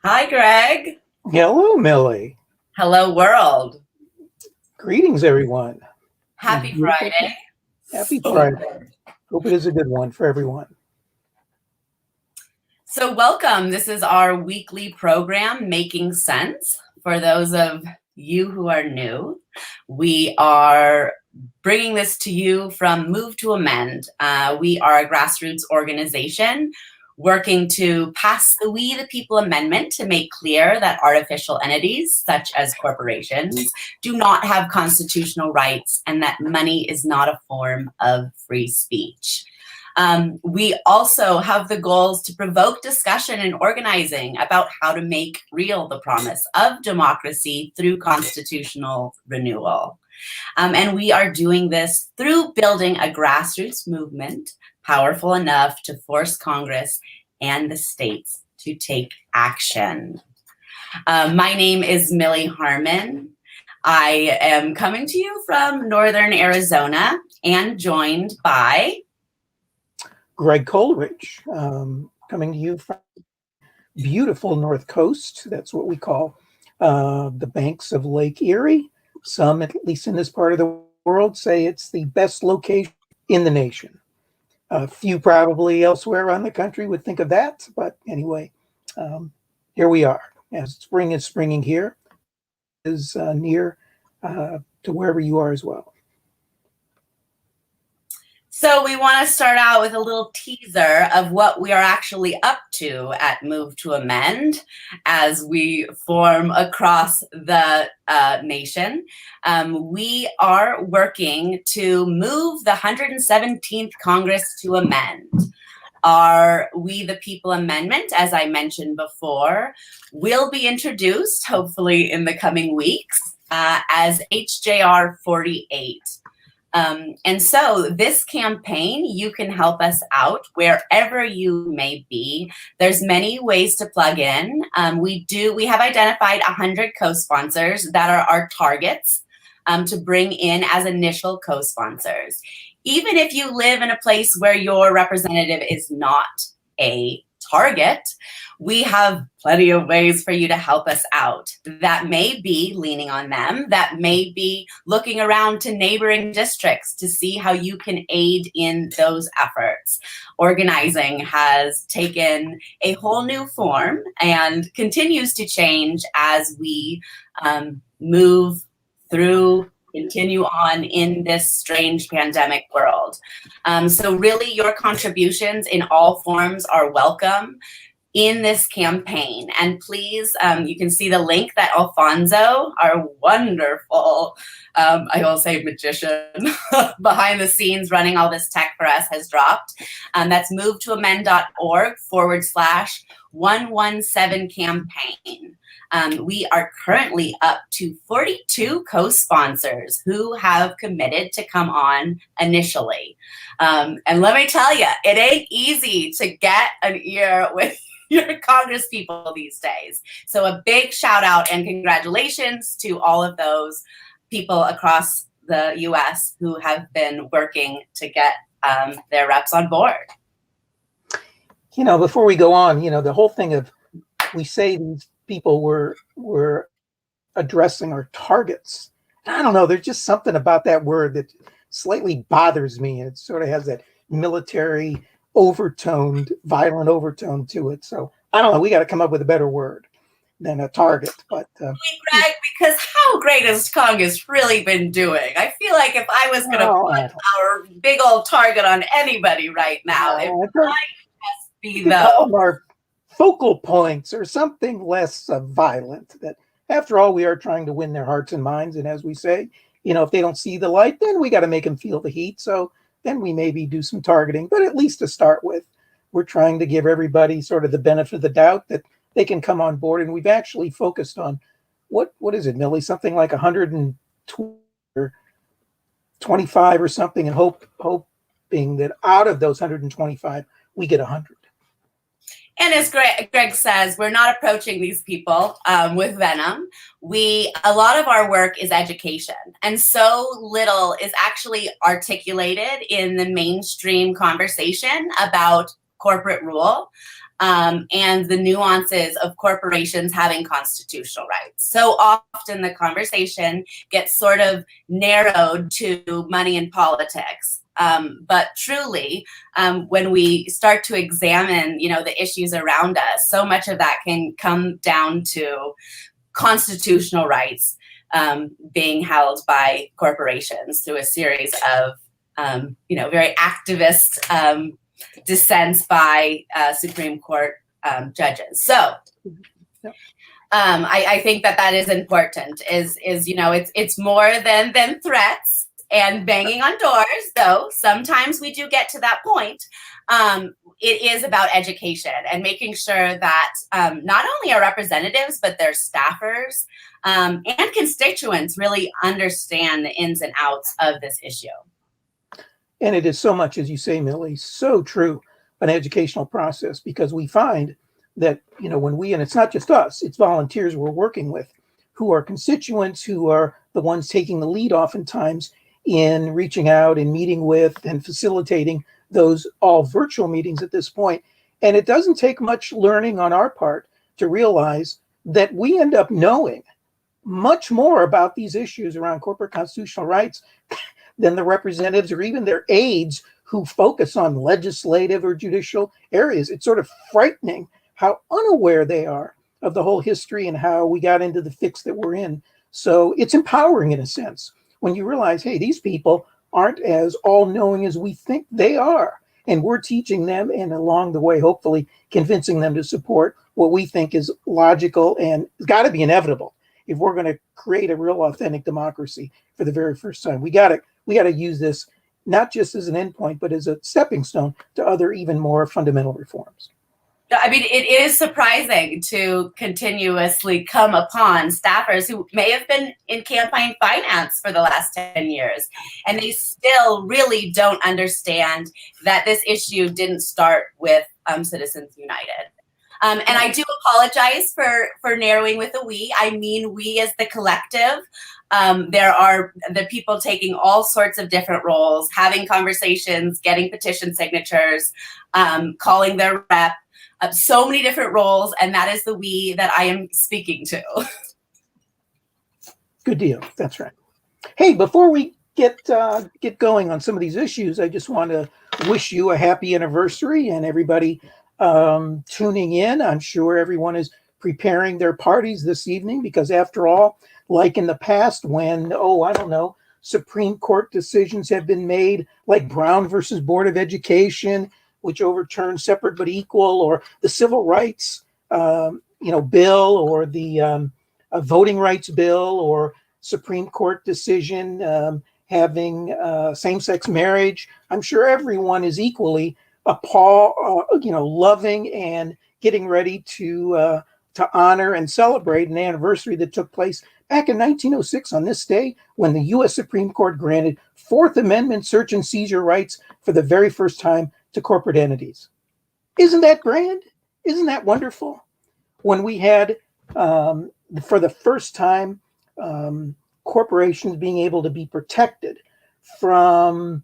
Hi, Greg. Hello, Millie. Hello, world. Greetings, everyone. This Happy beautiful, Friday. happy Friday. Hope it is a good one for everyone. So, welcome. This is our weekly program, Making Sense. For those of you who are new, we are bringing this to you from Move to Amend. We are a grassroots organization working to pass the We the People Amendment to make clear that artificial entities, such as corporations, do not have constitutional rights and that money is not a form of free speech. We also have the goals to provoke discussion and organizing about how to make real the promise of democracy through constitutional renewal. And we are doing this through building a grassroots movement powerful enough to force Congress and the states to take action. My name is Millie Harmon. I am coming to you from Northern Arizona and joined by Greg Coleridge, coming to you from beautiful North Coast. That's what we call the banks of Lake Erie. Some, at least in this part of the world, say it's the best location in the nation. A few probably elsewhere around the country would think of that, but anyway, here we are. As spring is springing here, is near to wherever you are as well. So we want to start out with a little teaser of what we are actually up to at Move to Amend as we form across the nation. We are working to move the 117th Congress to amend. Our We the People Amendment, as I mentioned before, will be introduced, hopefully in the coming weeks, as HJR 48. And so this campaign, you can help us out wherever you may be. There's many ways to plug in. We have identified 100 co-sponsors that are our targets to bring in as initial co-sponsors. Even if you live in a place where your representative is not a target, we have plenty of ways for you to help us out. That may be leaning on them, that may be looking around to neighboring districts to see how you can aid in those efforts. Organizing has taken a whole new form and continues to change as we continue on in this strange pandemic world. So really your contributions in all forms are welcome in this campaign. And please, you can see the link that Alfonso, our wonderful, I will say magician, behind the scenes running all this tech for us has dropped. That's movetoamend.org/117campaign. We are currently up to 42 co-sponsors who have committed to come on initially. And let me tell you, it ain't easy to get an ear with your Congress people these days. So a big shout out and congratulations to all of those people across the US who have been working to get their reps on board. You know, before we go on, you know, the whole thing of, we say these people were addressing our targets. I don't know, there's just something about that word that slightly bothers me. It sort of has that military violent overtone to it. So I don't know, we got to come up with a better word than a target. But Greg, because how great has Congress really been doing? I feel like if I was going to put our big old target on anybody right now, it might just be those. Our focal points or something less violent. That after all, we are trying to win their hearts and minds. And as we say, you know, if they don't see the light, then we got to make them feel the heat. So then we maybe do some targeting, but at least to start with, we're trying to give everybody sort of the benefit of the doubt that they can come on board. And we've actually focused on what is it, Millie? Something like 120 or 25 or something, and hoping that out of those 125, we get 100. And as Greg says, we're not approaching these people with venom. A lot of our work is education, and so little is actually articulated in the mainstream conversation about corporate rule. and the nuances of corporations having constitutional rights. So often the conversation gets sort of narrowed to money and politics. But truly, when we start to examine, the issues around us, so much of that can come down to constitutional rights being held by corporations through a series of, very activist dissents by Supreme Court judges. So I think that is important. It's more than threats and banging on doors, though sometimes we do get to that point. It is about education and making sure that not only our representatives, but their staffers and constituents really understand the ins and outs of this issue. And it is so much, as you say, Millie, so true, an educational process, because we find that, and it's not just us, it's volunteers we're working with who are constituents, who are the ones taking the lead oftentimes in reaching out and meeting with and facilitating those all virtual meetings at this point. And it doesn't take much learning on our part to realize that we end up knowing much more about these issues around corporate constitutional rights than the representatives or even their aides who focus on legislative or judicial areas. It's sort of frightening how unaware they are of the whole history and how we got into the fix that we're in. So it's empowering in a sense when you realize, hey, these people aren't as all-knowing as we think they are. And we're teaching them, and along the way, hopefully convincing them to support what we think is logical and it's got to be inevitable. If we're going to create a real authentic democracy for the very first time, we got to use this not just as an endpoint, but as a stepping stone to other even more fundamental reforms. I mean, it is surprising to continuously come upon staffers who may have been in campaign finance for the last 10 years, and they still really don't understand that this issue didn't start with Citizens United. And I do apologize for narrowing with a we. I mean we as the collective. There are the people taking all sorts of different roles, having conversations, getting petition signatures, calling their rep, so many different roles, and that is the we that I am speaking to. Good deal. That's right. Hey, before we get going on some of these issues, I just want to wish you a happy anniversary, and everybody tuning in. I'm sure everyone is preparing their parties this evening because, after all, like in the past when, Supreme Court decisions have been made, like Brown versus Board of Education, which overturned separate but equal, or the Civil Rights, bill, or the Voting Rights Bill, or Supreme Court decision having same-sex marriage. I'm sure everyone is equally loving and getting ready to honor and celebrate an anniversary that took place back in 1906 on this day when the U.S. Supreme Court granted Fourth Amendment search and seizure rights for the very first time to corporate entities. Isn't that grand? Isn't that wonderful? When we had, for the first time, corporations being able to be protected from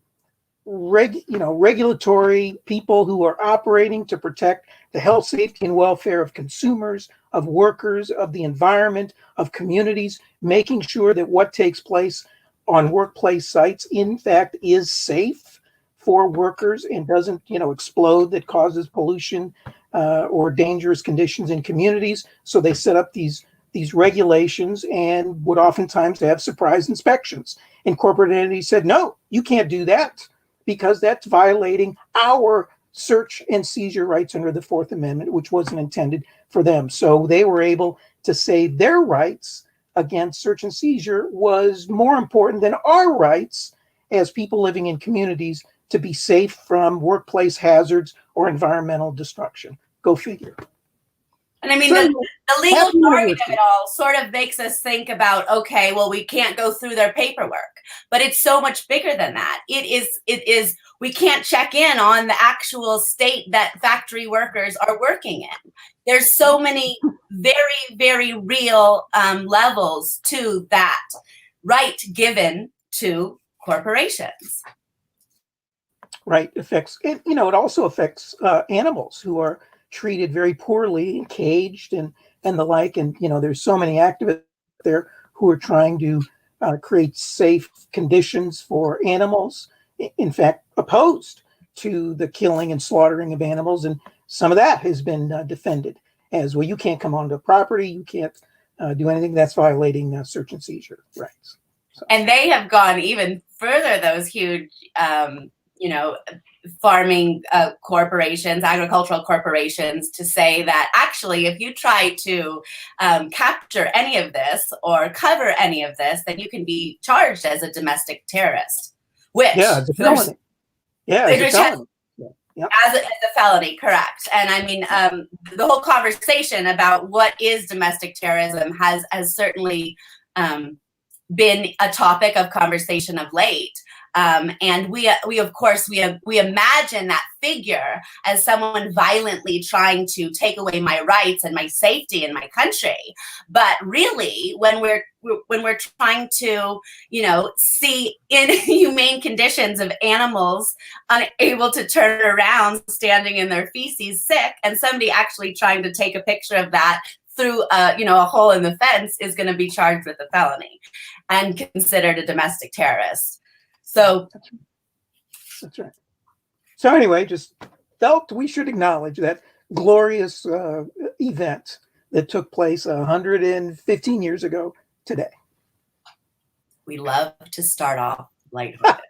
regulatory people who are operating to protect the health, safety, and welfare of consumers, of workers, of the environment, of communities, making sure that what takes place on workplace sites, in fact, is safe for workers and doesn't, explode, that causes pollution or dangerous conditions in communities. So they set up these regulations and would oftentimes have surprise inspections. And corporate entities said, no, you can't do that because that's violating our search and seizure rights under the Fourth Amendment, which wasn't intended for them. So they were able to say their rights against search and seizure was more important than our rights as people living in communities to be safe from workplace hazards or environmental destruction. Go figure. And I mean, the legal jargon of it all sort of makes us think about, okay, well, we can't go through their paperwork, but it's so much bigger than that. It is, we can't check in on the actual state that factory workers are working in. There's so many very, very real levels to that right given to corporations. Right. It also affects animals who are treated very poorly and caged and the like. And, there's so many activists there who are trying to create safe conditions for animals, in fact, opposed to the killing and slaughtering of animals. And some of that has been defended as, well, you can't come onto property, you can't do anything that's violating search and seizure rights. So. And they have gone even further, those huge, farming corporations, agricultural corporations, to say that actually, if you try to capture any of this or cover any of this, then you can be charged as a domestic terrorist. Which, it's a felony. It's a felony. As a felony, correct. And I mean, the whole conversation about what is domestic terrorism has certainly been a topic of conversation of late. And we of course imagine that figure as someone violently trying to take away my rights and my safety in my country. But really, when we're trying to, see inhumane conditions of animals unable to turn around, standing in their feces sick, and somebody actually trying to take a picture of that through a hole in the fence is going to be charged with a felony and considered a domestic terrorist. So that's right. So anyway, just felt we should acknowledge that glorious event that took place 115 years ago today. We love to start off lighthearted.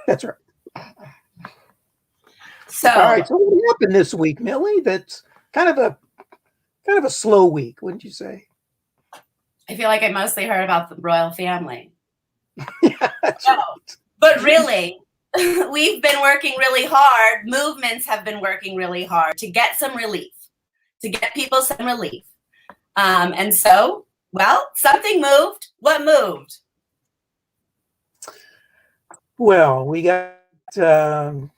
That's right. So, all right. So what happened this week, Millie? That's kind of a slow week, wouldn't you say? I feel like I mostly heard about the royal family. Yeah, that's right. But really, we've been working really hard. Movements have been working really hard to get some relief, to get people some relief. And so, well, something moved. What moved? Well, we got some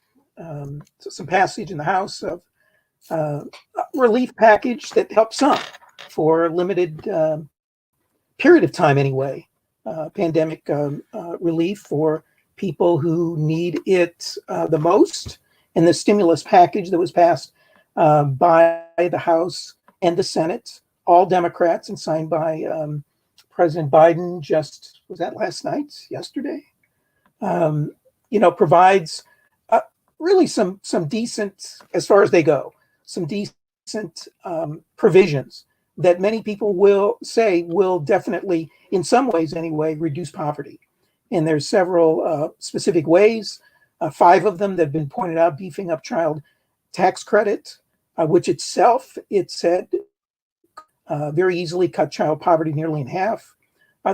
passage in the House of a relief package that helps some for a limited period of time anyway. Pandemic relief for people who need it the most. And the stimulus package that was passed by the House and the Senate, all Democrats, and signed by President Biden was that last night, yesterday? Provides really some decent, as far as they go, some decent provisions that many people will say will definitely, in some ways anyway, reduce poverty. And there's several specific ways, 5 of them that have been pointed out: beefing up child tax credit, which itself, it said, very easily cut child poverty nearly in half.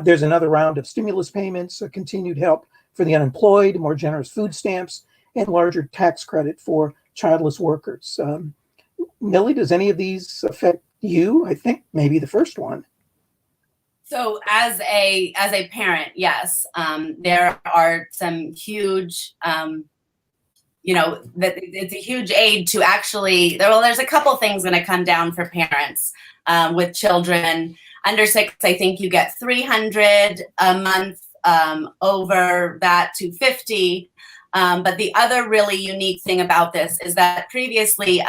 There's another round of stimulus payments, continued help for the unemployed, more generous food stamps, and larger tax credit for childless workers. Millie, does any of these affect you? I think maybe the first one. So as a parent, yes, there are some huge, that it's a huge aid to actually, there's a couple things going to come down for parents with children under 6. I think you get $300 a month, over that $250. But the other really unique thing about this is that previously,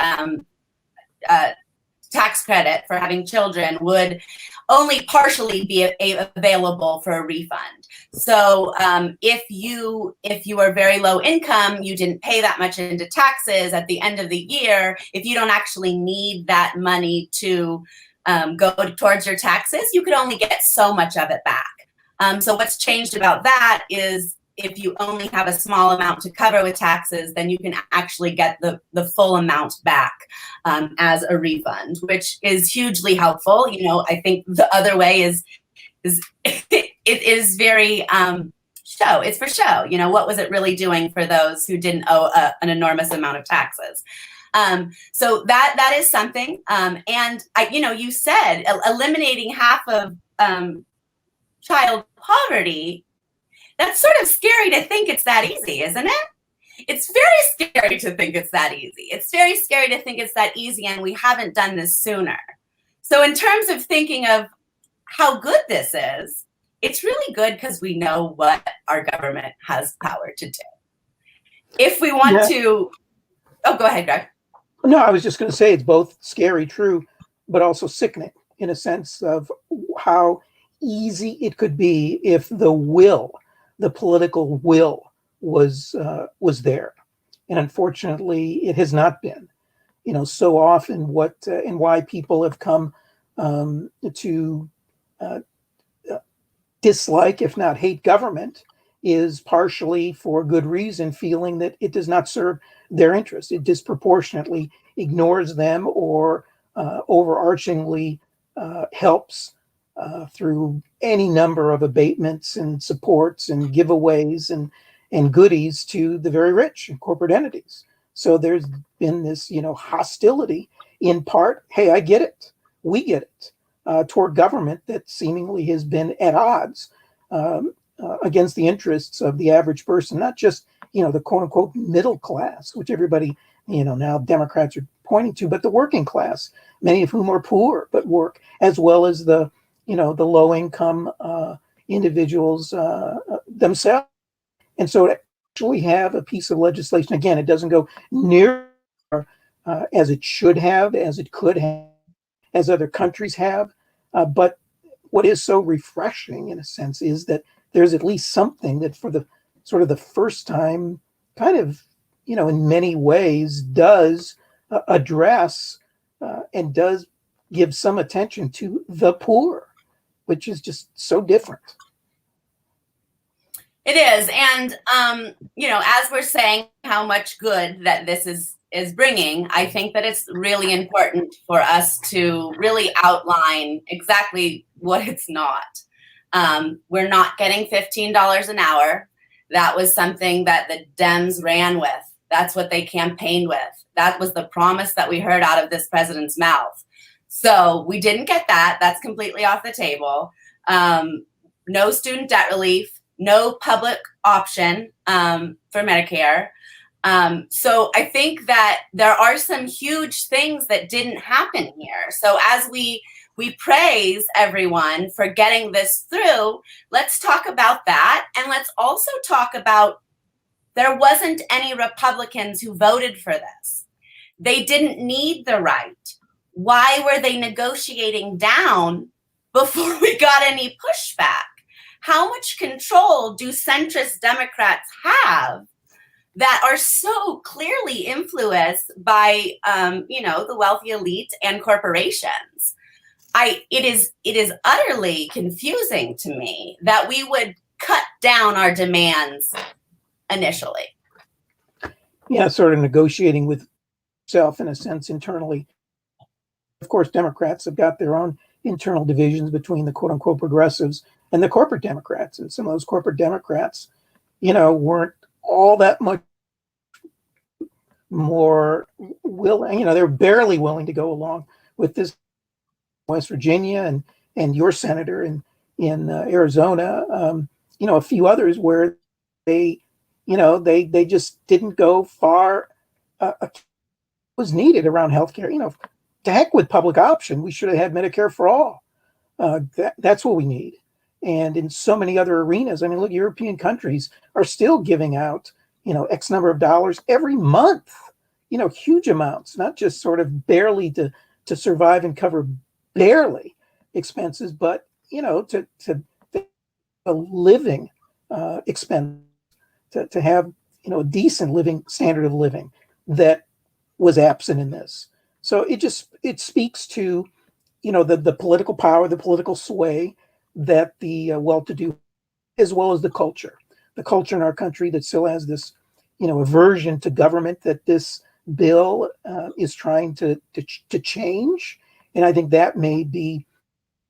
tax credit for having children would only partially be available for a refund. So if you are very low income, you didn't pay that much into taxes at the end of the year, if you don't actually need that money to go towards your taxes, you could only get so much of it back. So what's changed about that is if you only have a small amount to cover with taxes, then you can actually get the full amount back as a refund, which is hugely helpful. I think the other way is it is very show. It's for show. What was it really doing for those who didn't owe an enormous amount of taxes? So that is something. And you said eliminating half of child poverty. That's sort of scary to think it's that easy, isn't it? It's very scary to think it's that easy. It's very scary to think it's that easy, and we haven't done this sooner. So in terms of thinking of how good this is, it's really good because we know what our government has power to do. If we want to... Oh, go ahead, Greg. No, I was just going to say it's both scary, true, but also sickening in a sense of how easy it could be if the will, the political will, was there, and unfortunately, it has not been. So often what and why people have come to uh, dislike, if not hate, government is partially for good reason, feeling that it does not serve their interests. It disproportionately ignores them or overarchingly helps through any number of abatements and supports and giveaways and goodies to the very rich and corporate entities. So there's been this, hostility in part. Hey, I get it. We get it. Toward government that seemingly has been at odds against the interests of the average person, not just, the quote unquote middle class, which everybody, now Democrats are pointing to, but the working class, many of whom are poor but work, as well as the low income individuals themselves. And so to actually have a piece of legislation, again, it doesn't go near as it should have, as it could have, as other countries have. But what is so refreshing, in a sense, is that there's at least something that, for the sort of the first time, kind of, in many ways, does address and does give some attention to the poor, which is just so different. It is, and as we're saying how much good that this is bringing, I think that it's really important for us to really outline exactly what it's not. We're not getting $15 an hour. That was something that the Dems ran with. That's what they campaigned with. That was the promise that we heard out of this president's mouth. So we didn't get that. That's completely off the table. No student debt relief, no public option for Medicare. So I think that there are some huge things that didn't happen here. So as we praise everyone for getting this through, let's talk about that. And let's also talk about there wasn't any Republicans who voted for this. They didn't need the right. Why were they negotiating down before we got any pushback? How much control do centrist Democrats have that are so clearly influenced by, the wealthy elite and corporations? It is utterly confusing to me that we would cut down our demands initially. Yeah, sort of negotiating with self, in a sense, internally. Of course, Democrats have got their own internal divisions between the quote unquote progressives and the corporate Democrats. And some of those corporate Democrats, weren't all that much more willing. They were barely willing to go along with this West Virginia and your senator in Arizona, a few others where they just didn't go far. Was needed around healthcare. To heck with public option. We should have had Medicare for all. That's what we need. And in so many other arenas, I mean, look, European countries are still giving out, X number of dollars every month, huge amounts, not just sort of barely to survive and cover barely expenses, but, to a living expense, to have, a decent living standard of living that was absent in this. So it speaks to, the political power, the political sway that the well-to-do, as well as the culture in our country that still has this, aversion to government that this bill is trying to change. And I think that may be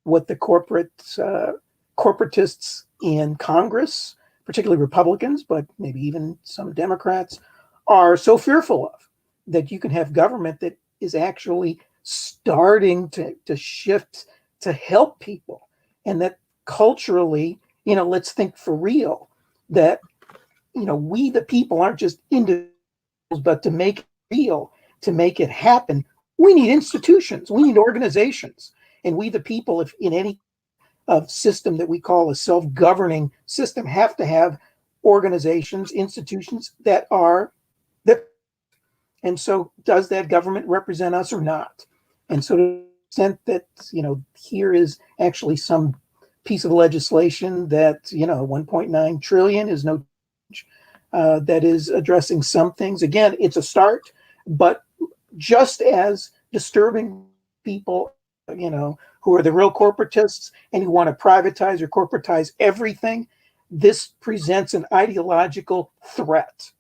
what the corporatists in Congress, particularly Republicans, but maybe even some Democrats, are so fearful of, that you can have government that is actually starting to shift to help people. And that culturally, let's think for real, that, we the people aren't just individuals, but to make it real, to make it happen, we need institutions, we need organizations. And we the people, if in any system that we call a self-governing system, have to have organizations, institutions that And so does that government represent us or not? And so to the extent that, here is actually some piece of legislation that, 1.9 trillion is no, that is addressing some things. Again, it's a start, but just as disturbing people, who are the real corporatists and who want to privatize or corporatize everything, this presents an ideological threat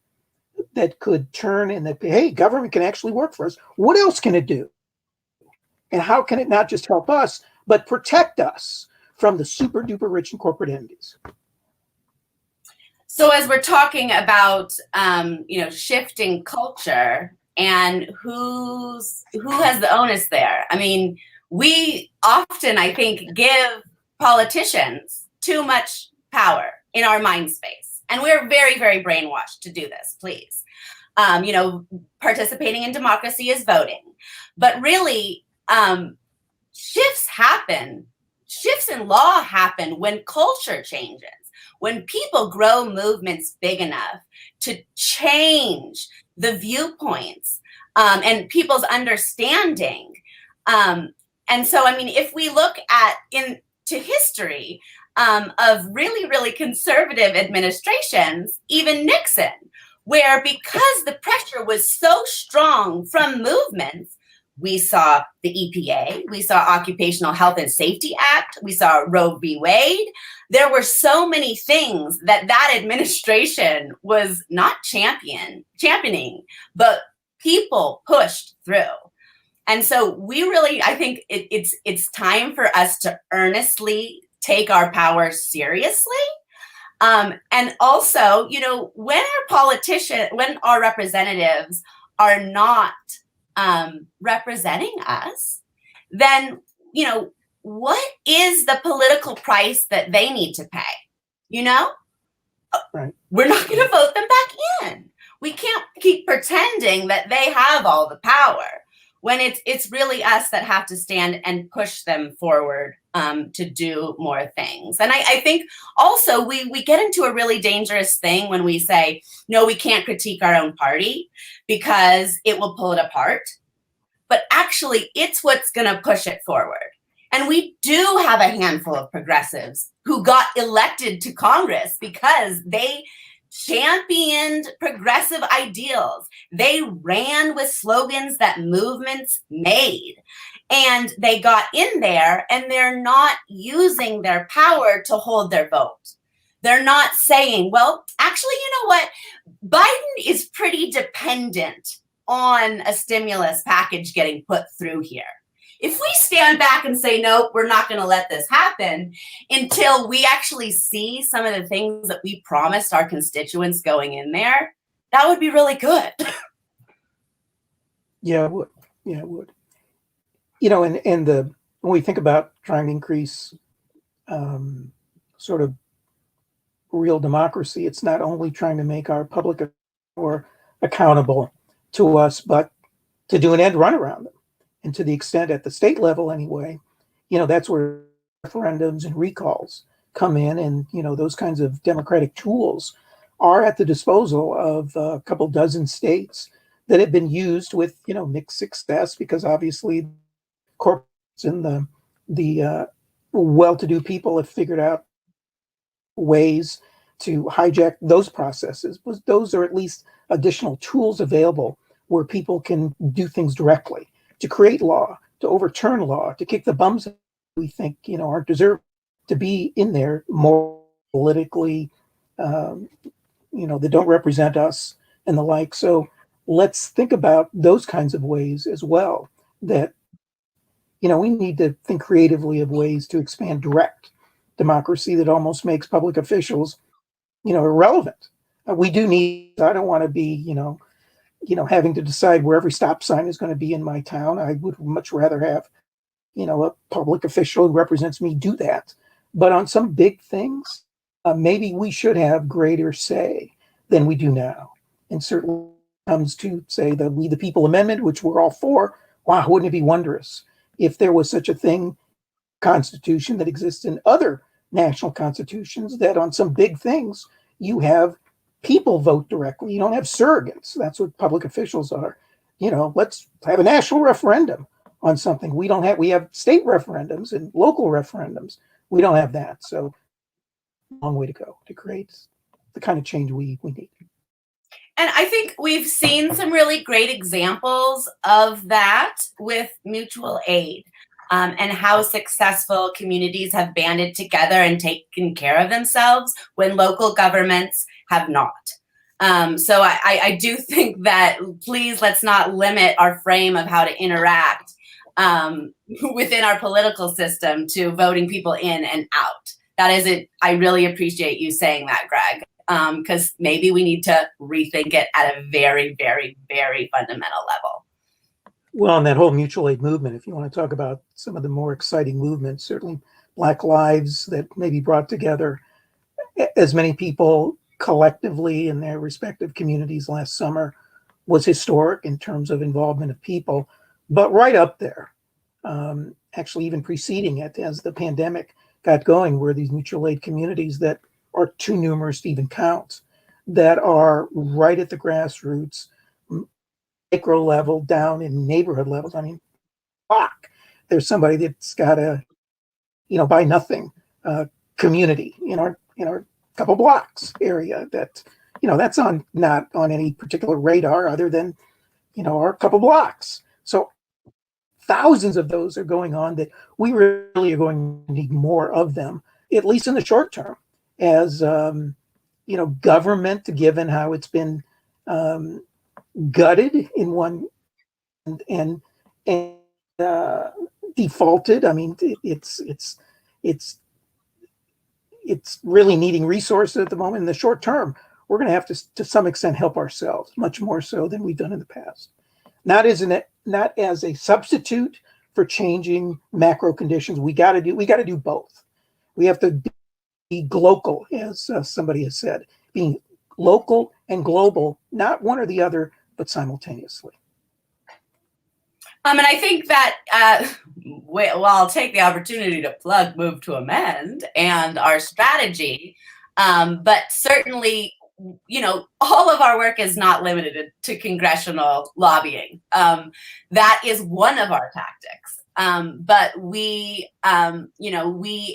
that could turn and that, hey, government can actually work for us. What else can it do? And how can it not just help us, but protect us from the super duper rich and corporate entities? So as we're talking about, shifting culture and who has the onus there? I mean, we often, I think, give politicians too much power in our mind space. And we're very, very brainwashed to do this, please. Participating in democracy is voting. But really, shifts in law happen when culture changes, when people grow movements big enough to change the viewpoints and people's understanding. And so, I mean, if we look into history of really, really conservative administrations, even Nixon, where because the pressure was so strong from movements, we saw the EPA, we saw Occupational Health and Safety Act, we saw Roe v. Wade. There were so many things that administration was not championing, but people pushed through. And so we really, I think it's time for us to earnestly take our power seriously. And also, when our representatives are not representing us, then, what is the political price that they need to pay? Right. We're not going to vote them back in. We can't keep pretending that they have all the power when it's really us that have to stand and push them forward to do more things. And I think also we get into a really dangerous thing when we say, no, we can't critique our own party because it will pull it apart. But actually, it's what's going to push it forward. And we do have a handful of progressives who got elected to Congress because they championed progressive ideals. They ran with slogans that movements made. And they got in there and they're not using their power to hold their vote. They're not saying, well, actually, you know what? Biden is pretty dependent on a stimulus package getting put through here. If we stand back and say, no, we're not going to let this happen until we actually see some of the things that we promised our constituents going in there, that would be really good. Yeah, it would. Yeah, it would. When we think about trying to increase sort of real democracy, it's not only trying to make our public or accountable to us, but to do an end run around them. And to the extent at the state level anyway, that's where referendums and recalls come in. And, those kinds of democratic tools are at the disposal of a couple dozen states that have been used with, mixed success, because obviously corporates and the well-to-do people have figured out ways to hijack those processes. But those are at least additional tools available where people can do things directly, to create law, to overturn law, to kick the bums we think, aren't deserved to be in there more politically, that don't represent us and the like. So let's think about those kinds of ways as well, that, we need to think creatively of ways to expand direct democracy that almost makes public officials, irrelevant. We do need, I don't want to be, having to decide where every stop sign is going to be in my town. I would much rather have, a public official who represents me do that. But on some big things, maybe we should have greater say than we do now. And certainly comes to, say, the We the People Amendment, which we're all for. Wow, wouldn't it be wondrous if there was such a thing, constitution that exists in other national constitutions, that on some big things you have people vote directly. You don't have surrogates. That's what public officials are. let's have a national referendum on something. We have state referendums and local referendums. We don't have that. So long way to go to create the kind of change we need. And I think we've seen some really great examples of that with mutual aid, and how successful communities have banded together and taken care of themselves when local governments have not. So I do think that please let's not limit our frame of how to interact within our political system to voting people in and out. That isn't, I really appreciate you saying that, Greg. Because maybe we need to rethink it at a very, very, very fundamental level. Well, and that whole mutual aid movement, if you want to talk about some of the more exciting movements, certainly Black Lives that maybe brought together as many people collectively in their respective communities last summer, was historic in terms of involvement of people. But right up there, actually even preceding it as the pandemic got going, were these mutual aid communities that are too numerous to even count, that are right at the grassroots, micro level, down in neighborhood levels. I mean, fuck, there's somebody that's got a, buy nothing community in our couple blocks area that, that's not on any particular radar other than, our couple blocks. So thousands of those are going on that we really are going to need more of them, at least in the short term. As government, given how it's been gutted in one and defaulted. I mean, it's really needing resources at the moment. In the short term, we're going to have to some extent help ourselves, much more so than we've done in the past. Not as a substitute for changing macro conditions. We got to do both. We have to be global, as somebody has said, being local and global, not one or the other, but simultaneously. And I think that, I'll take the opportunity to plug Move to Amend and our strategy, but certainly, all of our work is not limited to congressional lobbying. That is one of our tactics. But we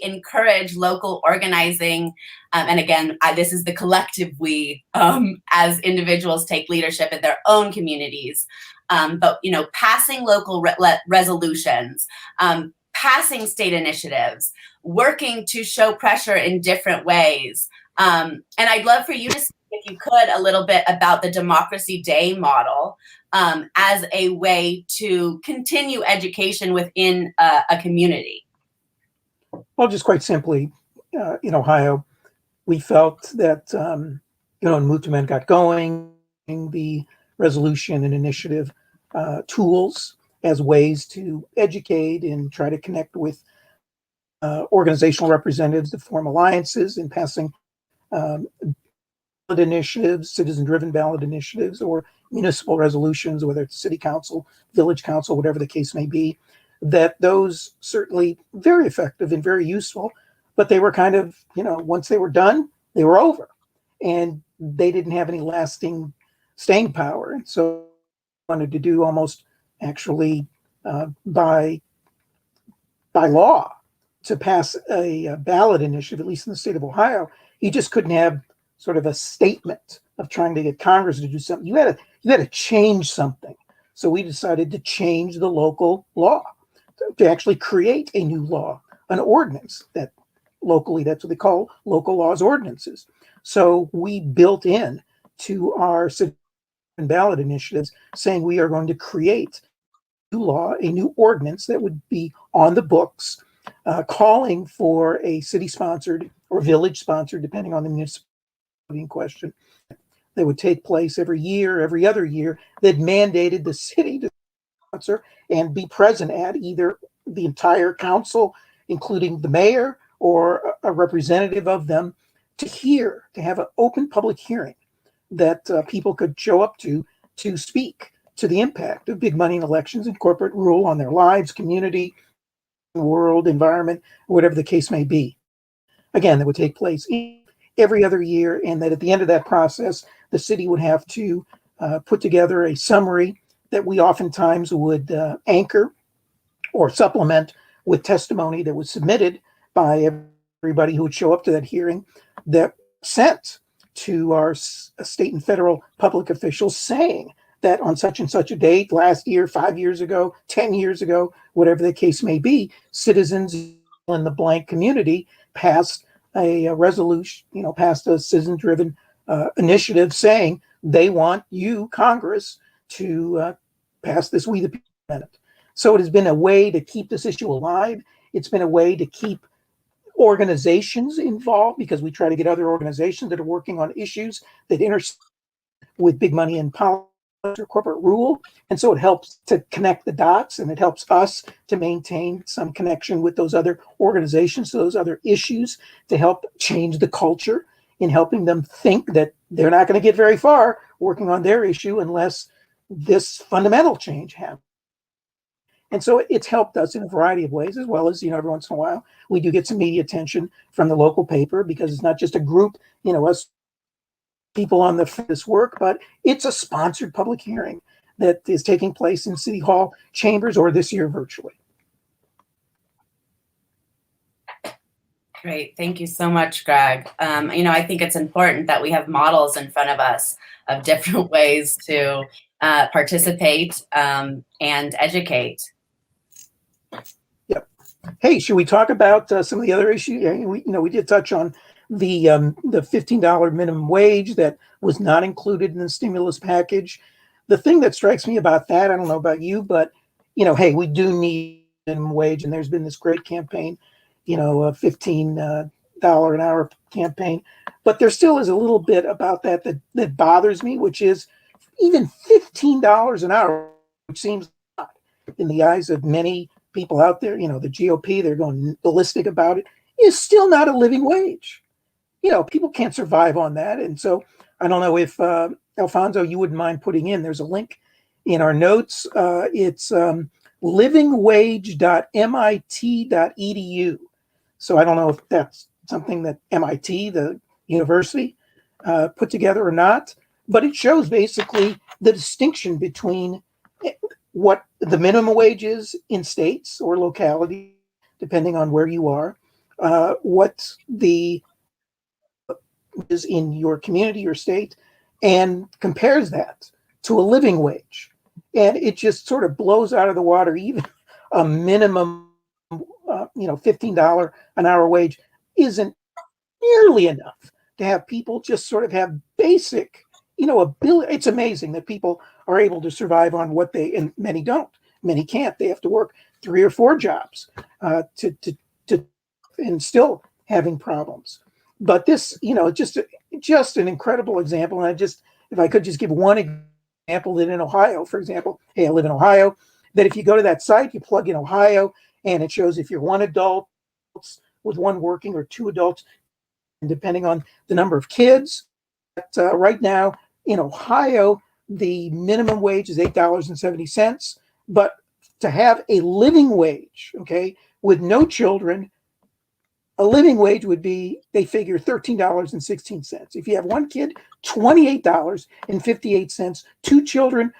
encourage local organizing. And again, this is the collective we, as individuals take leadership in their own communities. But, passing local resolutions, passing state initiatives, working to show pressure in different ways. And I'd love for you to speak, if you could, a little bit about the Democracy Day model as a way to continue education within a community. Well, just quite simply, in Ohio, we felt that, when Move to Amend got going, the resolution and initiative tools as ways to educate and try to connect with organizational representatives to form alliances in passing ballot initiatives, citizen-driven ballot initiatives, or municipal resolutions, whether it's city council, village council, whatever the case may be, that those certainly very effective and very useful, but they were kind of, once they were done, they were over. And they didn't have any lasting staying power. And so I wanted to do almost actually by law to pass a ballot initiative, at least in the state of Ohio. You just couldn't have sort of a statement of trying to get Congress to do something. You had to change something. So we decided to change the local law, to actually create a new law, an ordinance that locally, that's what they call local laws, ordinances. So we built in to our citizen ballot initiatives saying we are going to create a new law, a new ordinance that would be on the books, calling for a city-sponsored or village-sponsored, depending on the municipality in question, that would take place every year, every other year, that mandated the city to sponsor and be present at either the entire council, including the mayor or a representative of them, to have an open public hearing that people could show up to speak to the impact of big money in elections and corporate rule on their lives, community, world, environment, whatever the case may be. Again, that would take place every other year, and that at the end of that process, the city would have to put together a summary that we oftentimes would anchor or supplement with testimony that was submitted by everybody who would show up to that hearing, that sent to our state and federal public officials saying that on such and such a date, last year, 5 years ago, 10 years ago, whatever the case may be, citizens in the blank community passed a resolution, passed a citizen-driven initiative saying they want you, Congress, to pass this We the People Amendment. So it has been a way to keep this issue alive. It's been a way to keep organizations involved, because we try to get other organizations that are working on issues that intersect with big money and politics or corporate rule. And so it helps to connect the dots, and it helps us to maintain some connection with those other organizations, those other issues, to help change the culture in helping them think that they're not going to get very far working on their issue unless this fundamental change happens. And so it's helped us in a variety of ways, as well as, every once in a while, we do get some media attention from the local paper, because it's not just a group, us people on this work, but it's a sponsored public hearing that is taking place in City Hall chambers, or this year virtually. Great. Thank you so much, Greg. I think it's important that we have models in front of us of different ways to participate and educate. Yep. Hey, should we talk about some of the other issues? We did touch on the $15 minimum wage that was not included in the stimulus package. The thing that strikes me about that, I don't know about you, but hey, we do need minimum wage, and there's been this great campaign, a $15 an hour campaign, but there still is a little bit about that bothers me, which is even $15 an hour, which seems a lot in the eyes of many people out there. The GOP, they're going ballistic about it, is still not a living wage. People can't survive on that. And so I don't know if, Alfonso, you wouldn't mind putting in, there's a link in our notes. It's livingwage.mit.edu. So I don't know if that's something that MIT, the university, put together or not, but it shows basically the distinction between what the minimum wage is in states or locality, depending on where you are, what the is in your community or state, and compares that to a living wage. And it just sort of blows out of the water. Even a minimum, $15 an hour wage isn't nearly enough to have people just sort of have basic, ability. It's amazing that people are able to survive on what and many don't. Many can't. They have to work 3 or 4 jobs to and still having problems. But this, just an incredible example. And if I could just give one example, that in Ohio, for example, hey, I live in Ohio, that if you go to that site, you plug in Ohio, and it shows if you're one adult with one working or 2 adults, and depending on the number of kids. Right now in Ohio, the minimum wage is $8.70, but to have a living wage, okay, with no children, a living wage would be, they figure, $13.16. If you have 1 kid, $28.58. 2 children,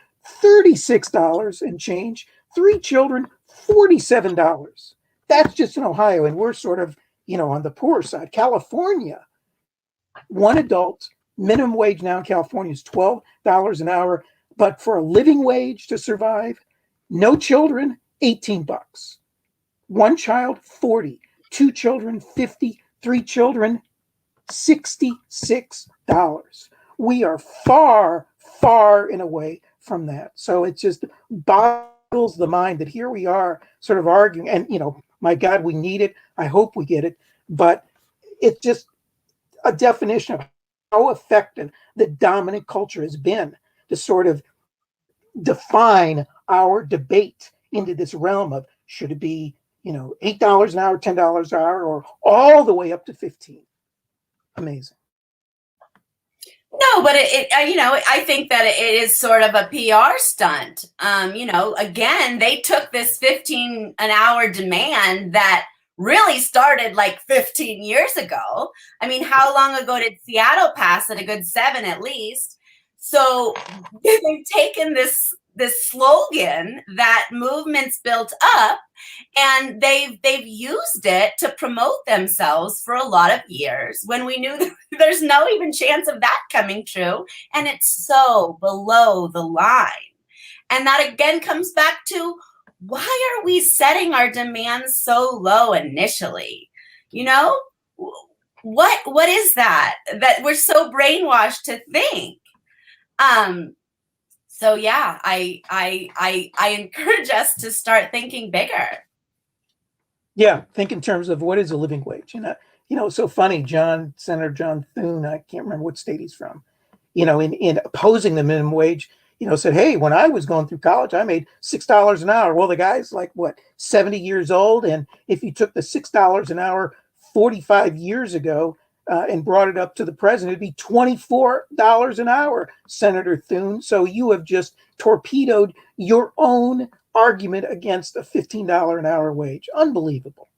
$36 and change. 3 children, $47. That's just in Ohio, and we're sort of, on the poor side. California, 1 adult, minimum wage now in California is $12 an hour, but for a living wage to survive, no children, $18. 1 child, $40. 2 children, $50. 3 children, $66. We are far, far and away from that. So it just boggles the mind that here we are sort of arguing, and, my God, we need it. I hope we get it. But it's just a definition of how effective the dominant culture has been to sort of define our debate into this realm of, should it be, $8 an hour, $10 an hour, or all the way up to 15. Amazing. No, but I think that it is sort of a PR stunt. Again, they took this 15 an hour demand that really started like 15 years ago. I mean, how long ago did Seattle pass it? A good 7 at least. So they've taken this this slogan that movements built up, and they've used it to promote themselves for a lot of years when we knew that there's no even chance of that coming true, and it's so below the line. And that again comes back to, why are we setting our demands so low initially? You know, what is that we're so brainwashed to think? So yeah, I encourage us to start thinking bigger. Yeah, think in terms of what is a living wage. It's so funny. Senator John Thune, I can't remember what state he's from, in opposing the minimum wage, said, hey, when I was going through college, I made $6 an hour. Well, the guy's like, what, 70 years old? And if you took the $6 an hour 45 years ago and brought it up to the president, it'd be $24 an hour, Senator Thune. So you have just torpedoed your own argument against a $15 an hour wage. Unbelievable.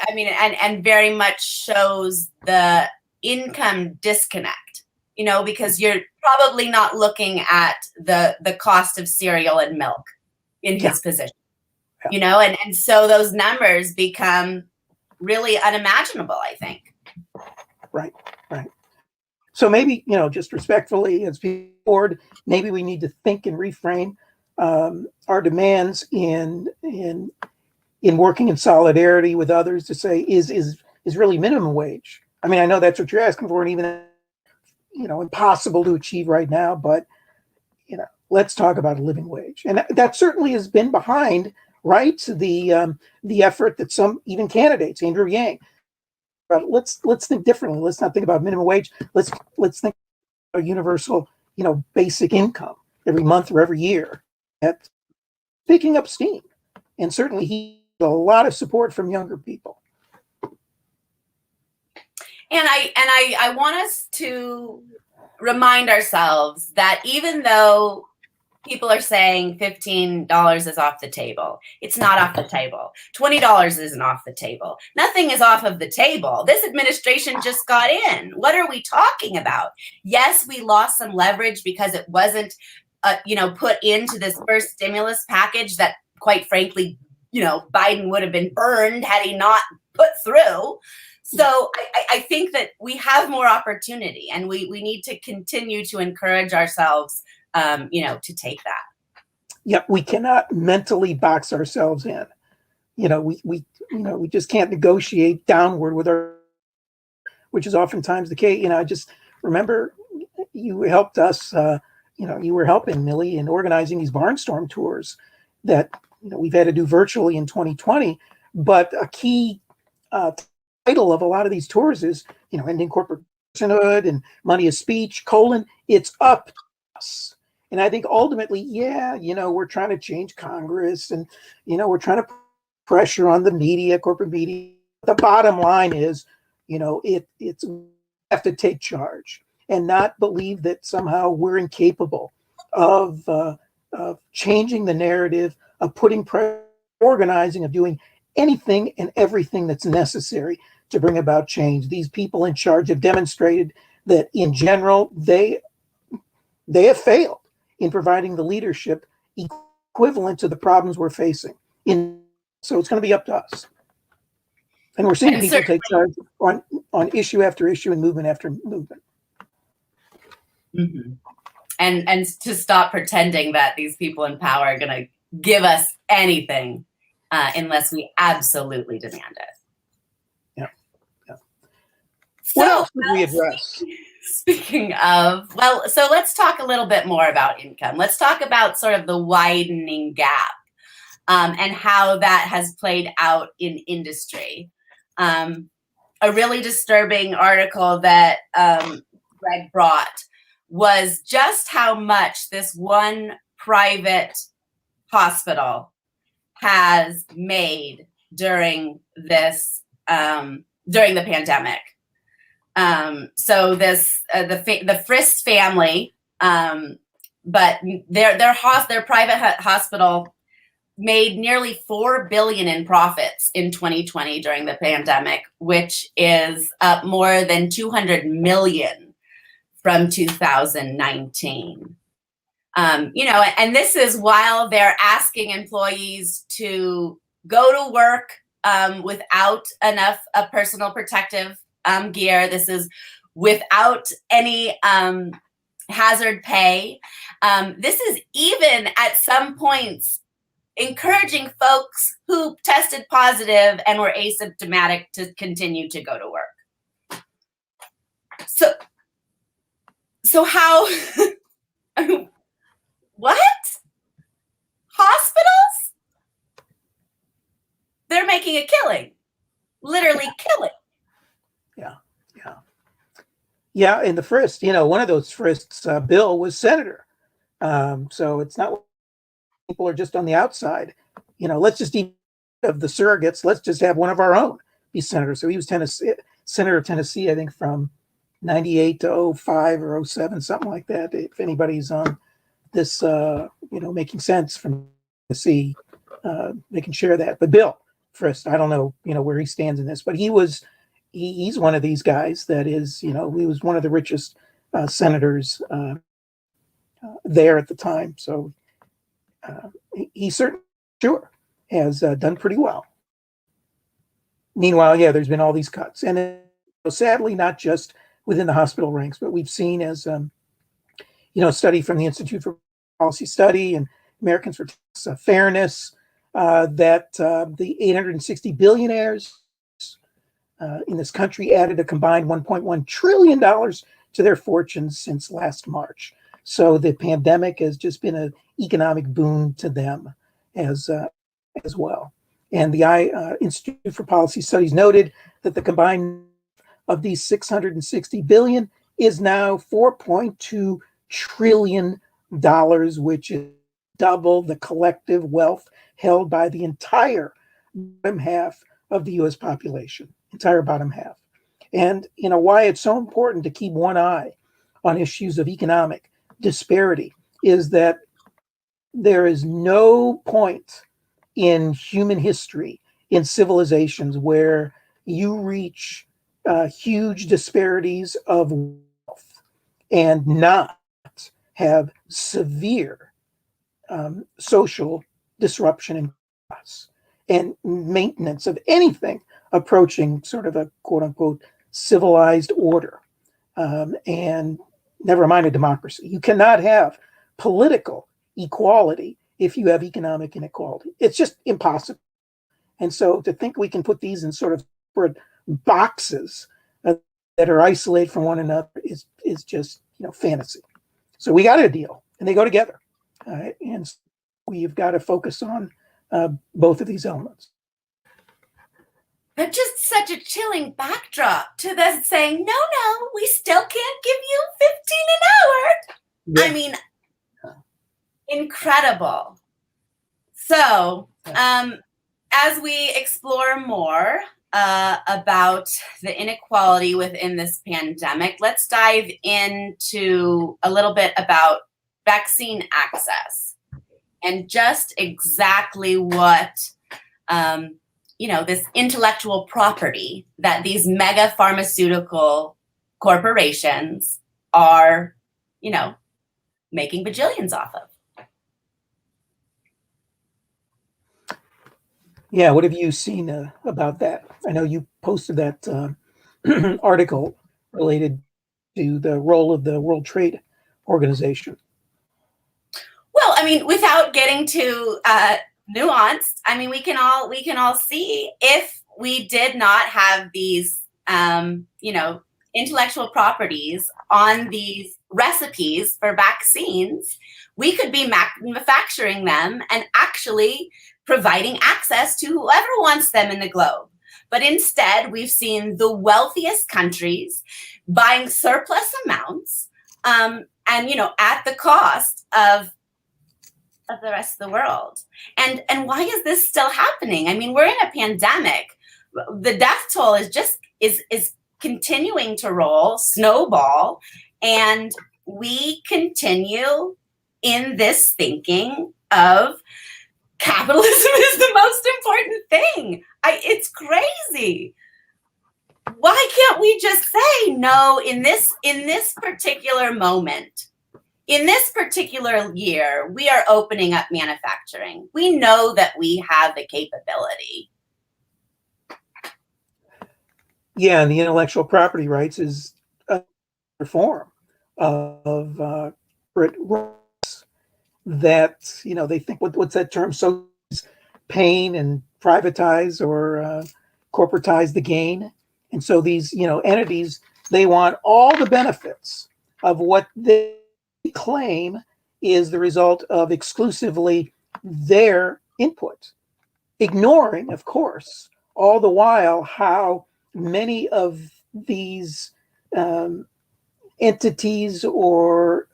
I mean, and very much shows the income disconnect, because you're probably not looking at the cost of cereal and milk in his position, and so those numbers become really unimaginable, I think. Right. So maybe, just respectfully, as people board, maybe we need to think and reframe our demands in working in solidarity with others to say, is really minimum wage. I mean, I know that's what you're asking for, and even, impossible to achieve right now, but, let's talk about a living wage. And that certainly has been behind, right, the effort that some, even candidates, Andrew Yang, let's think differently. Let's not think about minimum wage. Let's think about universal, basic income every month or every year. That's picking up steam. And certainly he has a lot of support from younger people. And I want us to remind ourselves that even though people are saying $15 is off the table, it's not off the table. $20 isn't off the table. Nothing is off of the table. This administration just got in. What are we talking about? Yes, we lost some leverage because it wasn't, put into this first stimulus package that, quite frankly, Biden would have been burned had he not put through. So I think that we have more opportunity, and we need to continue to encourage ourselves, to take that. Yeah, we cannot mentally box ourselves in. We just can't negotiate downward with which is oftentimes the case. I just remember you helped us. You were helping Millie in organizing these barnstorm tours that we've had to do virtually in 2020. But a key title of a lot of these tours is, ending corporate personhood and money is speech, it's up to us. And I think ultimately, we're trying to change Congress and, we're trying to put pressure on the media, corporate media. The bottom line is, it's we have to take charge and not believe that somehow we're incapable of changing the narrative, of putting pressure, organizing, of doing anything and everything that's necessary to bring about change. These people in charge have demonstrated that in general, they have failed in providing the leadership equivalent to the problems we're facing. So it's going to be up to us. And we're seeing people take charge on issue after issue and movement after movement. Mm-hmm. And to stop pretending that these people in power are going to give us anything unless we absolutely demand it. So, what else did we address? Speaking of, so let's talk a little bit more about income. Let's talk about sort of the widening gap and how that has played out in industry. A really disturbing article that Greg brought was just how much this one private hospital has made during this during the pandemic. So this the Frist family, but their private hospital made nearly $4 billion in profits in 2020 during the pandemic, which is up more than $200 million from 2019. And this is while they're asking employees to go to work without enough personal protective gear. This is without any hazard pay. This is even at some points encouraging folks who tested positive and were asymptomatic to continue to go to work. So how, what? Hospitals? They're making a killing, literally killing. Yeah, and the first, one of those firsts, Bill was senator. So it's not people are just on the outside. Let's just eat of the surrogates. Let's just have one of our own be senator. So he was senator of Tennessee, I think, from 98 to 05 or 07, something like that. If anybody's on this, making sense from Tennessee, they can share that. But Bill first, I don't know, where he stands in this, but he's one of these guys that is, he was one of the richest senators there at the time. So he certainly has done pretty well. Meanwhile, there's been all these cuts. And sadly, not just within the hospital ranks, but we've seen as, a study from the Institute for Policy Study and Americans for Tax Fairness, that the 860 billionaires in this country added a combined $1.1 trillion to their fortunes since last March. So the pandemic has just been an economic boon to them as well. And the Institute for Policy Studies noted that the combined of these 660 billion is now $4.2 trillion, which is double the collective wealth held by the entire bottom half of the U.S. population. Entire bottom half. And why it's so important to keep one eye on issues of economic disparity is that there is no point in human history, in civilizations, where you reach huge disparities of wealth and not have severe social disruption and chaos and maintenance of anything approaching sort of a quote unquote civilized order, and never mind a democracy. You cannot have political equality if you have economic inequality. It's just impossible. And so to think we can put these in sort of separate boxes that are isolated from one another is just fantasy. So we got a deal, and they go together, and we've got to focus on both of these elements. But just such a chilling backdrop to this saying, no, we still can't give you 15 an hour. Yeah. I mean, incredible. So as we explore more about the inequality within this pandemic, let's dive into a little bit about vaccine access and just exactly what this intellectual property that these mega pharmaceutical corporations are, making bajillions off of. Yeah, what have you seen about that? I know you posted that article related to the role of the World Trade Organization. Well, I mean, without getting too nuanced, I mean, we can all see if we did not have these, intellectual properties on these recipes for vaccines, we could be manufacturing them and actually providing access to whoever wants them in the globe. But instead, we've seen the wealthiest countries buying surplus amounts, and at the cost of the rest of the world. And why is this still happening? I mean, we're in a pandemic. The death toll is continuing to roll, snowball, and we continue in this thinking of capitalism is the most important thing. It's crazy. Why can't we just say no in this particular moment? in this particular year, we are opening up manufacturing. We know that we have the capability. Yeah, and the intellectual property rights is a form of rights that, they think, what's that term? So pain and privatize or corporatize the gain. And so these, entities, they want all the benefits of what they claim is the result of exclusively their input, ignoring, of course, all the while how many of these entities or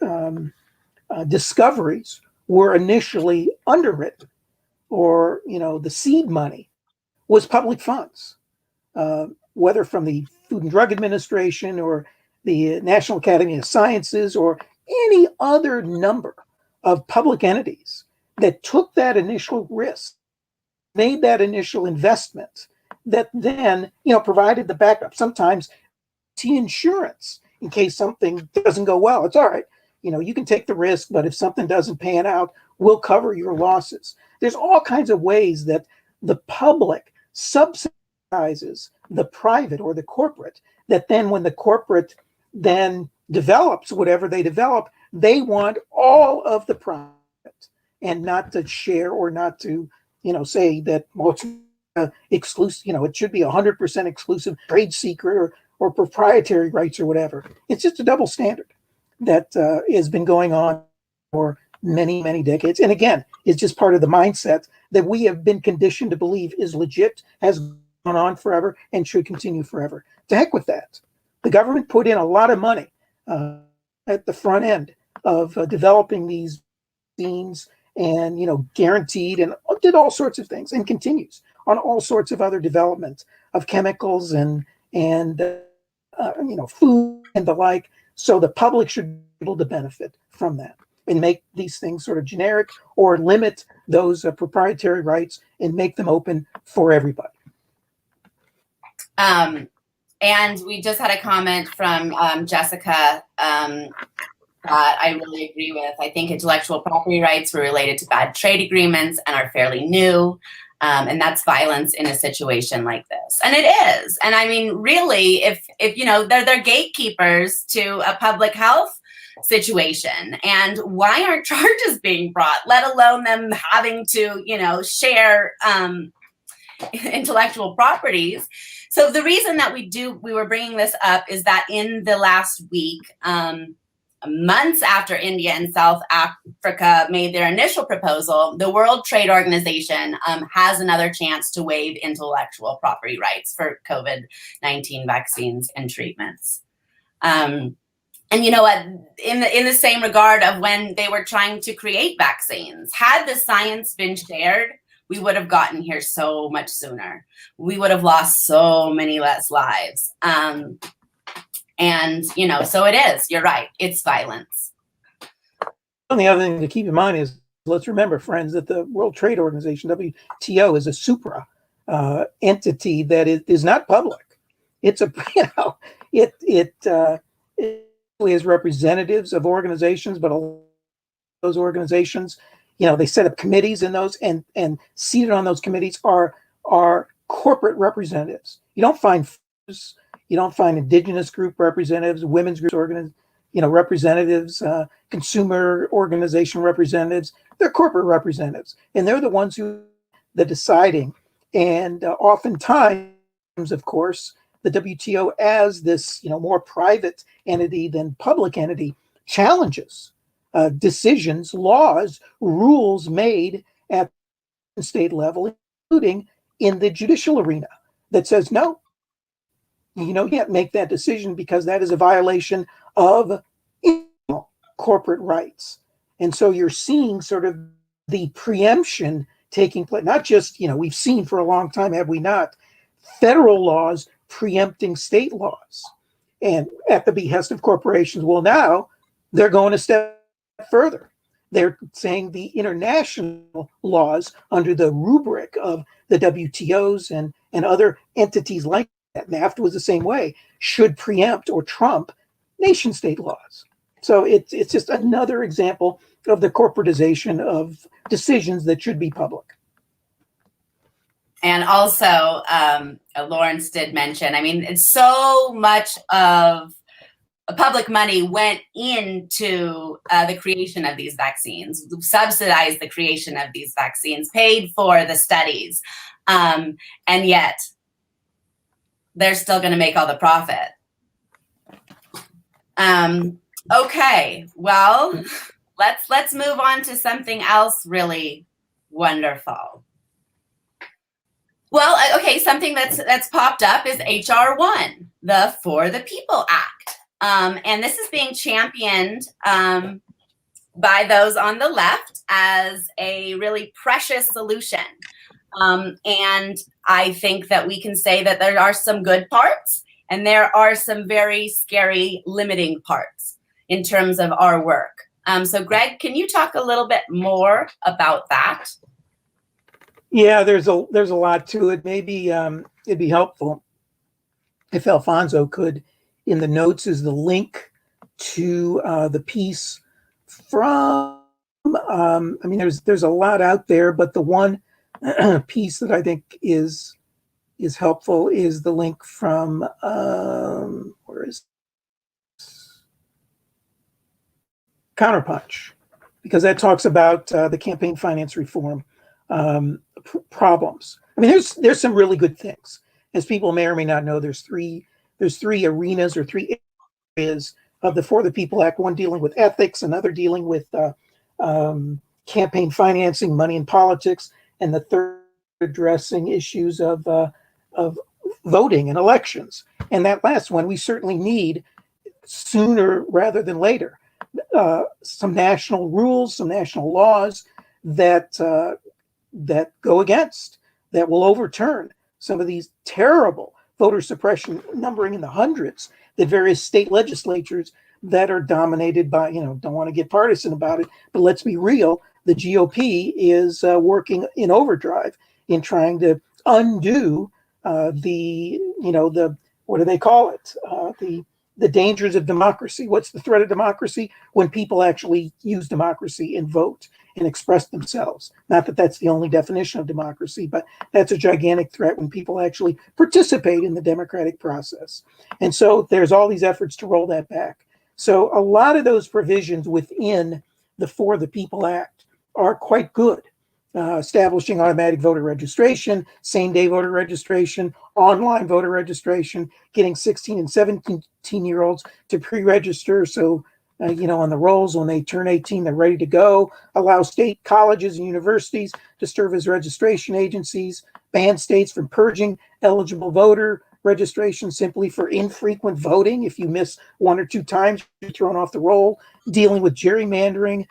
discoveries were initially underwritten, or the seed money was public funds, whether from the Food and Drug Administration or the National Academy of Sciences or any other number of public entities that took that initial risk, made that initial investment, that then provided the backup. Sometimes insurance in case something doesn't go well. It's all right. You can take the risk, but if something doesn't pan out, we'll cover your losses. There's all kinds of ways that the public subsidizes the private or the corporate, that then when the corporate then develops whatever they develop, they want all of the profit and not to share or not to, say that, well, it's exclusive, it should be 100% exclusive trade secret or proprietary rights or whatever. It's just a double standard that has been going on for many, many decades. And again, it's just part of the mindset that we have been conditioned to believe is legit, has gone on forever, and should continue forever. To heck with that. The government put in a lot of money at the front end of developing these vaccines and, guaranteed and did all sorts of things and continues on all sorts of other development of chemicals and food and the like. So the public should be able to benefit from that and make these things sort of generic or limit those proprietary rights and make them open for everybody. And we just had a comment from Jessica that I really agree with. I think intellectual property rights were related to bad trade agreements and are fairly new. And that's violence in a situation like this. And it is. And I mean, really, if they're gatekeepers to a public health situation. And why aren't charges being brought, let alone them having to, share intellectual properties? So the reason that we were bringing this up is that in the last week, months after India and South Africa made their initial proposal, the World Trade Organization has another chance to waive intellectual property rights for COVID-19 vaccines and treatments. And you know what, in the same regard of when they were trying to create vaccines, had the science been shared, we would have gotten here so much sooner. We would have lost so many less lives. And, so it is, you're right, it's violence. And the other thing to keep in mind is, let's remember, friends, that the World Trade Organization, WTO, is a supra entity that is not public. It's it has representatives of organizations, but those organizations, they set up committees in those, and seated on those committees are corporate representatives. You don't find indigenous group representatives, women's group representatives, consumer organization representatives. They're corporate representatives, and they're the ones who the deciding. And oftentimes, of course, the WTO, as this more private entity than public entity, challenges decisions, laws, rules made at the state level, including in the judicial arena, that says no. You can't make that decision because that is a violation of corporate rights. And so you're seeing sort of the preemption taking place, not just, we've seen for a long time, have we not, federal laws preempting state laws and at the behest of corporations. Well, now they're going a step further. They're saying the international laws under the rubric of the WTOs and other entities like that, NAFTA was the same way, should preempt or trump nation state laws. So it's just another example of the corporatization of decisions that should be public. And also, Lawrence did mention, I mean, it's so much of public money went into the creation of these vaccines, subsidized the creation of these vaccines, paid for the studies, and yet they're still going to make all the profit. Okay, well, let's move on to something else really wonderful. Well, okay, something that's popped up is HR 1, the For the People Act. And this is being championed by those on the left as a really precious solution. And I think that we can say that there are some good parts and there are some very scary limiting parts in terms of our work. So Greg, can you talk a little bit more about that? Yeah, there's a lot to it. Maybe it'd be helpful if Alfonso could, in the notes, is the link to the piece from. I mean, there's a lot out there, but the one piece that I think is helpful is the link from where is Counterpunch, because that talks about the campaign finance reform problems. I mean, there's some really good things. As people may or may not know, there's three arenas or three areas of the For the People Act. One dealing with ethics, another dealing with campaign financing, money in politics, and the third addressing issues of voting and elections. And that last one we certainly need sooner rather than later. Some national rules, some national laws that go against, that will overturn some of these terrible voter suppression, numbering in the hundreds, that various state legislatures that are dominated by, don't want to get partisan about it, but let's be real, the GOP is working in overdrive in trying to undo the what do they call it? The dangers of democracy. What's the threat of democracy? When people actually use democracy and vote and express themselves. Not that that's the only definition of democracy, but that's a gigantic threat when people actually participate in the democratic process. And so there's all these efforts to roll that back. So a lot of those provisions within the For the People Act are quite good. Establishing automatic voter registration, same-day voter registration, online voter registration, getting 16 and 17-year-olds to pre-register so, on the rolls when they turn 18, they're ready to go, allow state colleges and universities to serve as registration agencies, ban states from purging eligible voter registration simply for infrequent voting. If you miss one or two times, you're thrown off the roll, dealing with gerrymandering,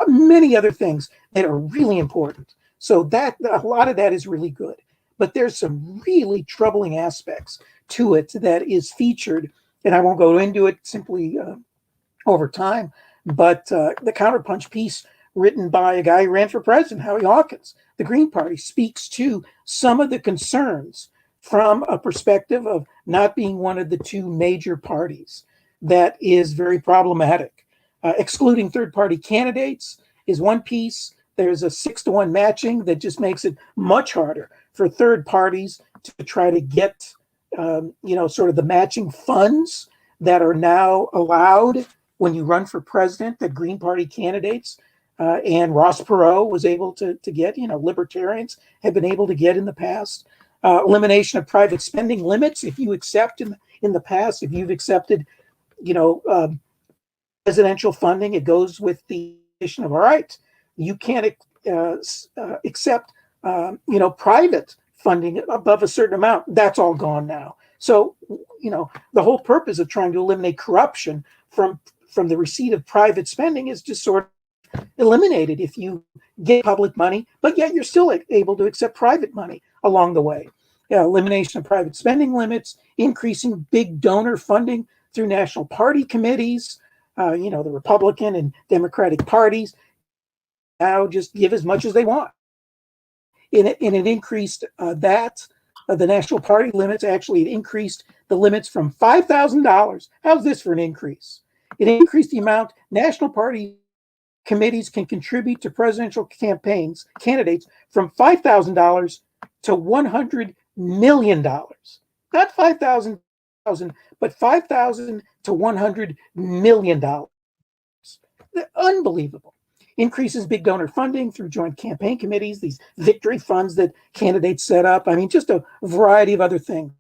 many other things that are really important. So that a lot of that is really good. But there's some really troubling aspects to it that is featured, and I won't go into it simply over time, but the Counterpunch piece written by a guy who ran for president, Howie Hawkins, the Green Party, speaks to some of the concerns from a perspective of not being one of the two major parties that is very problematic. Excluding third-party candidates is one piece. There's a 6-to-1 matching that just makes it much harder for third parties to try to get, sort of the matching funds that are now allowed when you run for president, that Green Party candidates and Ross Perot was able to get, libertarians have been able to get in the past. Elimination of private spending limits. If you accept in the past, if you've accepted, presidential funding, it goes with the condition of, all right, you can't accept, private funding above a certain amount. That's all gone now. So, the whole purpose of trying to eliminate corruption from the receipt of private spending is just sort of eliminated if you get public money, but yet you're still able to accept private money along the way. Elimination of private spending limits, increasing big donor funding through national party committees, the Republican and Democratic parties now just give as much as they want. And it increased the national party limits. Actually, it increased the limits from $5,000. How's this for an increase? It increased the amount national party committees can contribute to presidential campaigns, candidates, from $5,000 to $100 million. Not 5,000, but 5,000 to $100 million. Unbelievable. Increases big donor funding through joint campaign committees, these victory funds that candidates set up. I mean, just a variety of other things.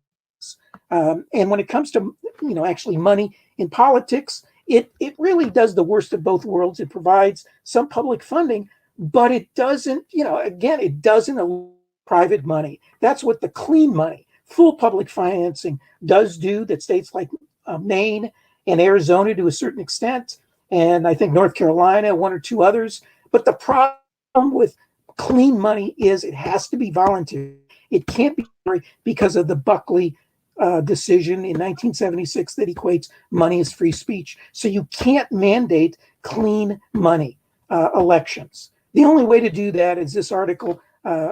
And when it comes to, actually money in politics, it really does the worst of both worlds. It provides some public funding, but it doesn't, again, it doesn't allow private money. That's what the clean money, full public financing does do, that states like Maine and Arizona to a certain extent, and I think North Carolina, one or two others. But the problem with clean money is it has to be voluntary. It can't be because of the Buckley decision in 1976 that equates money as free speech. So you can't mandate clean money elections. The only way to do that, as this article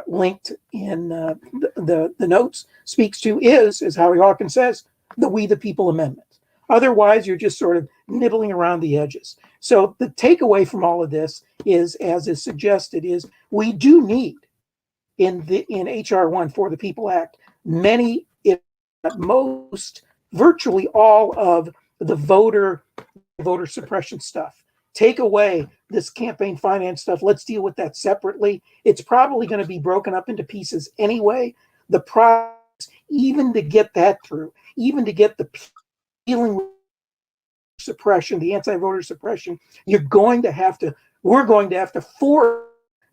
linked in the notes speaks to, is, as Howie Hawkins says, the We the People Amendment. Otherwise, you're just sort of nibbling around the edges. So the takeaway from all of this is, as is suggested, is we do need in HR 1 for the People Act many, if not most, virtually all of the voter suppression stuff. Take away this campaign finance stuff. Let's deal with that separately. It's probably going to be broken up into pieces anyway. The process, even to get that through, even to get the dealing with suppression, the anti-voter suppression, we're going to have to force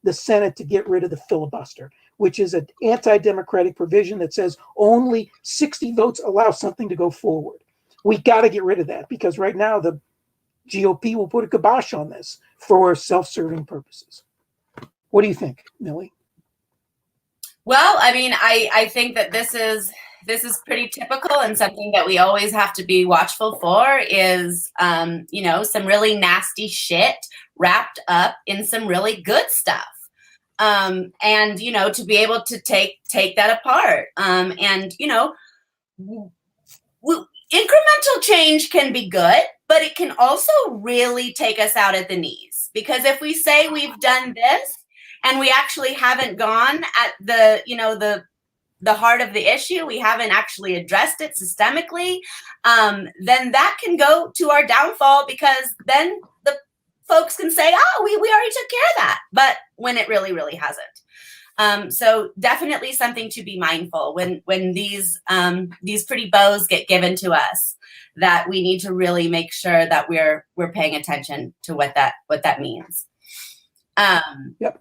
the Senate to get rid of the filibuster, which is an anti-democratic provision that says only 60 votes allow something to go forward. We got to get rid of that, because right now the GOP will put a kibosh on this for self-serving purposes. What do you think, Millie? Well, I mean, I think that this is pretty typical, and something that we always have to be watchful for is, some really nasty shit wrapped up in some really good stuff. And, to be able to take that apart. Incremental change can be good, but it can also really take us out at the knees, because if we say we've done this and we actually haven't gone at the heart of the issue, we haven't actually addressed it systemically, then that can go to our downfall, because then the folks can say, oh, we already took care of that, but when it really, really hasn't. So definitely something to be mindful when these pretty bows get given to us, that we need to really make sure that we're paying attention to what that means. Yep.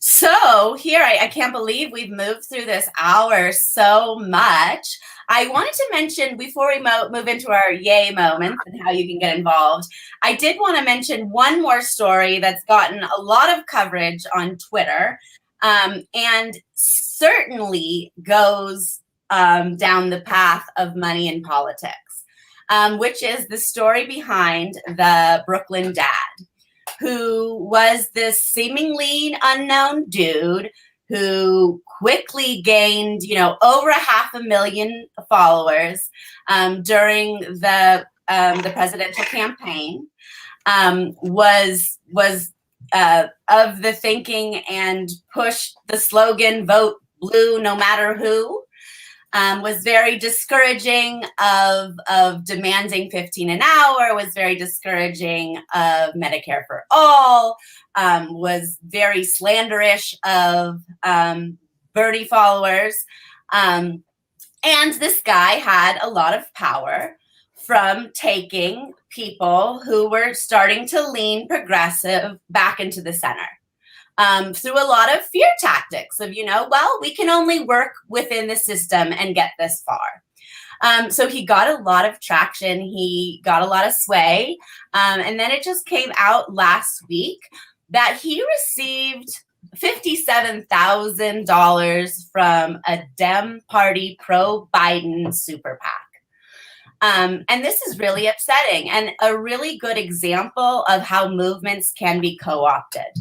So here, I can't believe we've moved through this hour so much. I wanted to mention, before we move into our yay moments and how you can get involved, I did want to mention one more story that's gotten a lot of coverage on Twitter, and certainly goes down the path of money in politics, which is the story behind the Brooklyn dad, who was this seemingly unknown dude who quickly gained, over 500,000 followers during the presidential campaign, was of the thinking and pushed the slogan "Vote Blue, no matter who." Was very discouraging of demanding $15 an hour, was very discouraging of Medicare for all, was very slanderish of Bernie followers. And this guy had a lot of power from taking people who were starting to lean progressive back into the center. Through a lot of fear tactics of, we can only work within the system and get this far. So he got a lot of traction. He got a lot of sway. And then it just came out last week that he received $57,000 from a Dem Party pro-Biden super PAC. And this is really upsetting, and a really good example of how movements can be co-opted.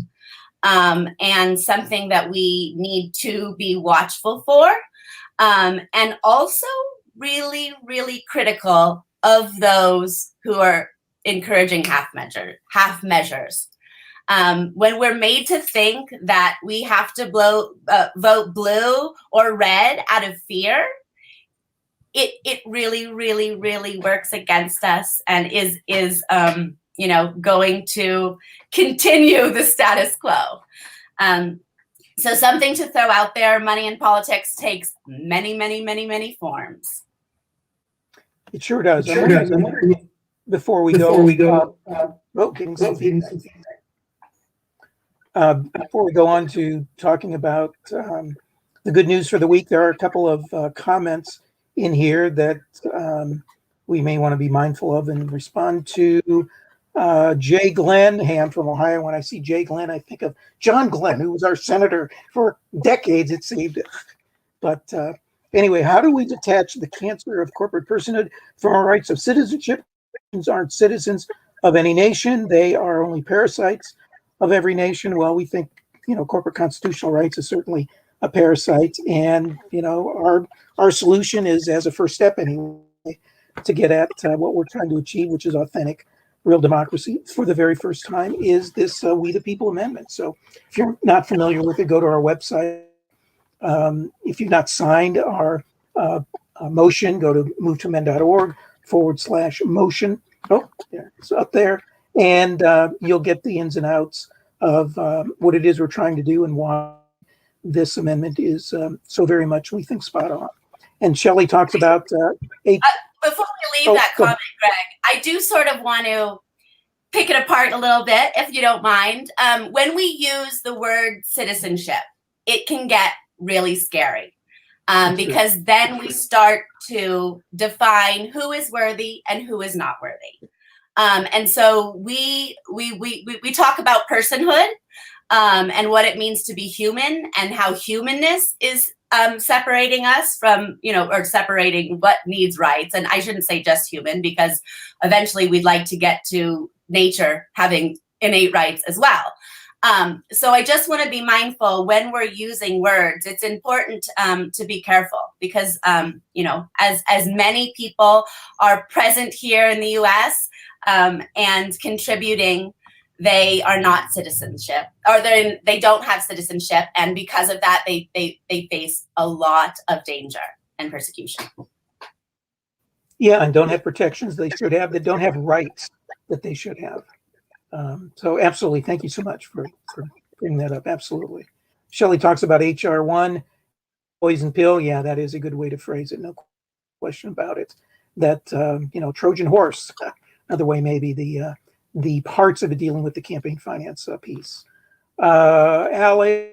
And something that we need to be watchful for, and also really, really critical of those who are encouraging half measures. When we're made to think that we have to vote blue or red out of fear, it really, really, really works against us and is going to continue the status quo. So something to throw out there: money in politics takes many, many, many, many forms. It sure does. Before we go on to talking about the good news for the week, there are a couple of comments in here that we may want to be mindful of and respond to. Jay Glenn, hey, I'm from Ohio. When I see Jay Glenn, I think of John Glenn, who was our senator for decades, it seemed. But anyway, how do we detach the cancer of corporate personhood from our rights of citizenship? Citizens aren't citizens of any nation. They are only parasites of every nation. Well, we think, corporate constitutional rights is certainly a parasite. And, our solution is, as a first step anyway, to get at what we're trying to achieve, which is authentic, real democracy for the very first time, is this We the People Amendment. So if you're not familiar with it, go to our website. If you've not signed our motion, go to movetoamend.org/motion. Oh, there, it's up there. And you'll get the ins and outs of what it is we're trying to do and why this amendment is so very much, we think, spot on. And Shelley talks about before we leave that comment, Greg, I do sort of want to pick it apart a little bit, if you don't mind. When we use the word citizenship, it can get really scary because then we start to define who is worthy and who is not worthy. And so we talk about personhood and what it means to be human, and how humanness is separating us from, or separating what needs rights. And I shouldn't say just human, because eventually we'd like to get to nature having innate rights as well. So I just want to be mindful when we're using words. It's important to be careful because, as many people are present here in the U.S. And contributing, they are not citizenship, or they don't have citizenship, and because of that, they face a lot of danger and persecution. Yeah, and don't have protections they should have. That don't have rights that they should have. So absolutely, thank you so much for bringing that up. Absolutely. Shelley talks about HR 1, poison pill. Yeah, that is a good way to phrase it. No question about it. That Trojan horse. Another way, maybe the parts of it dealing with the campaign finance piece. ALEC,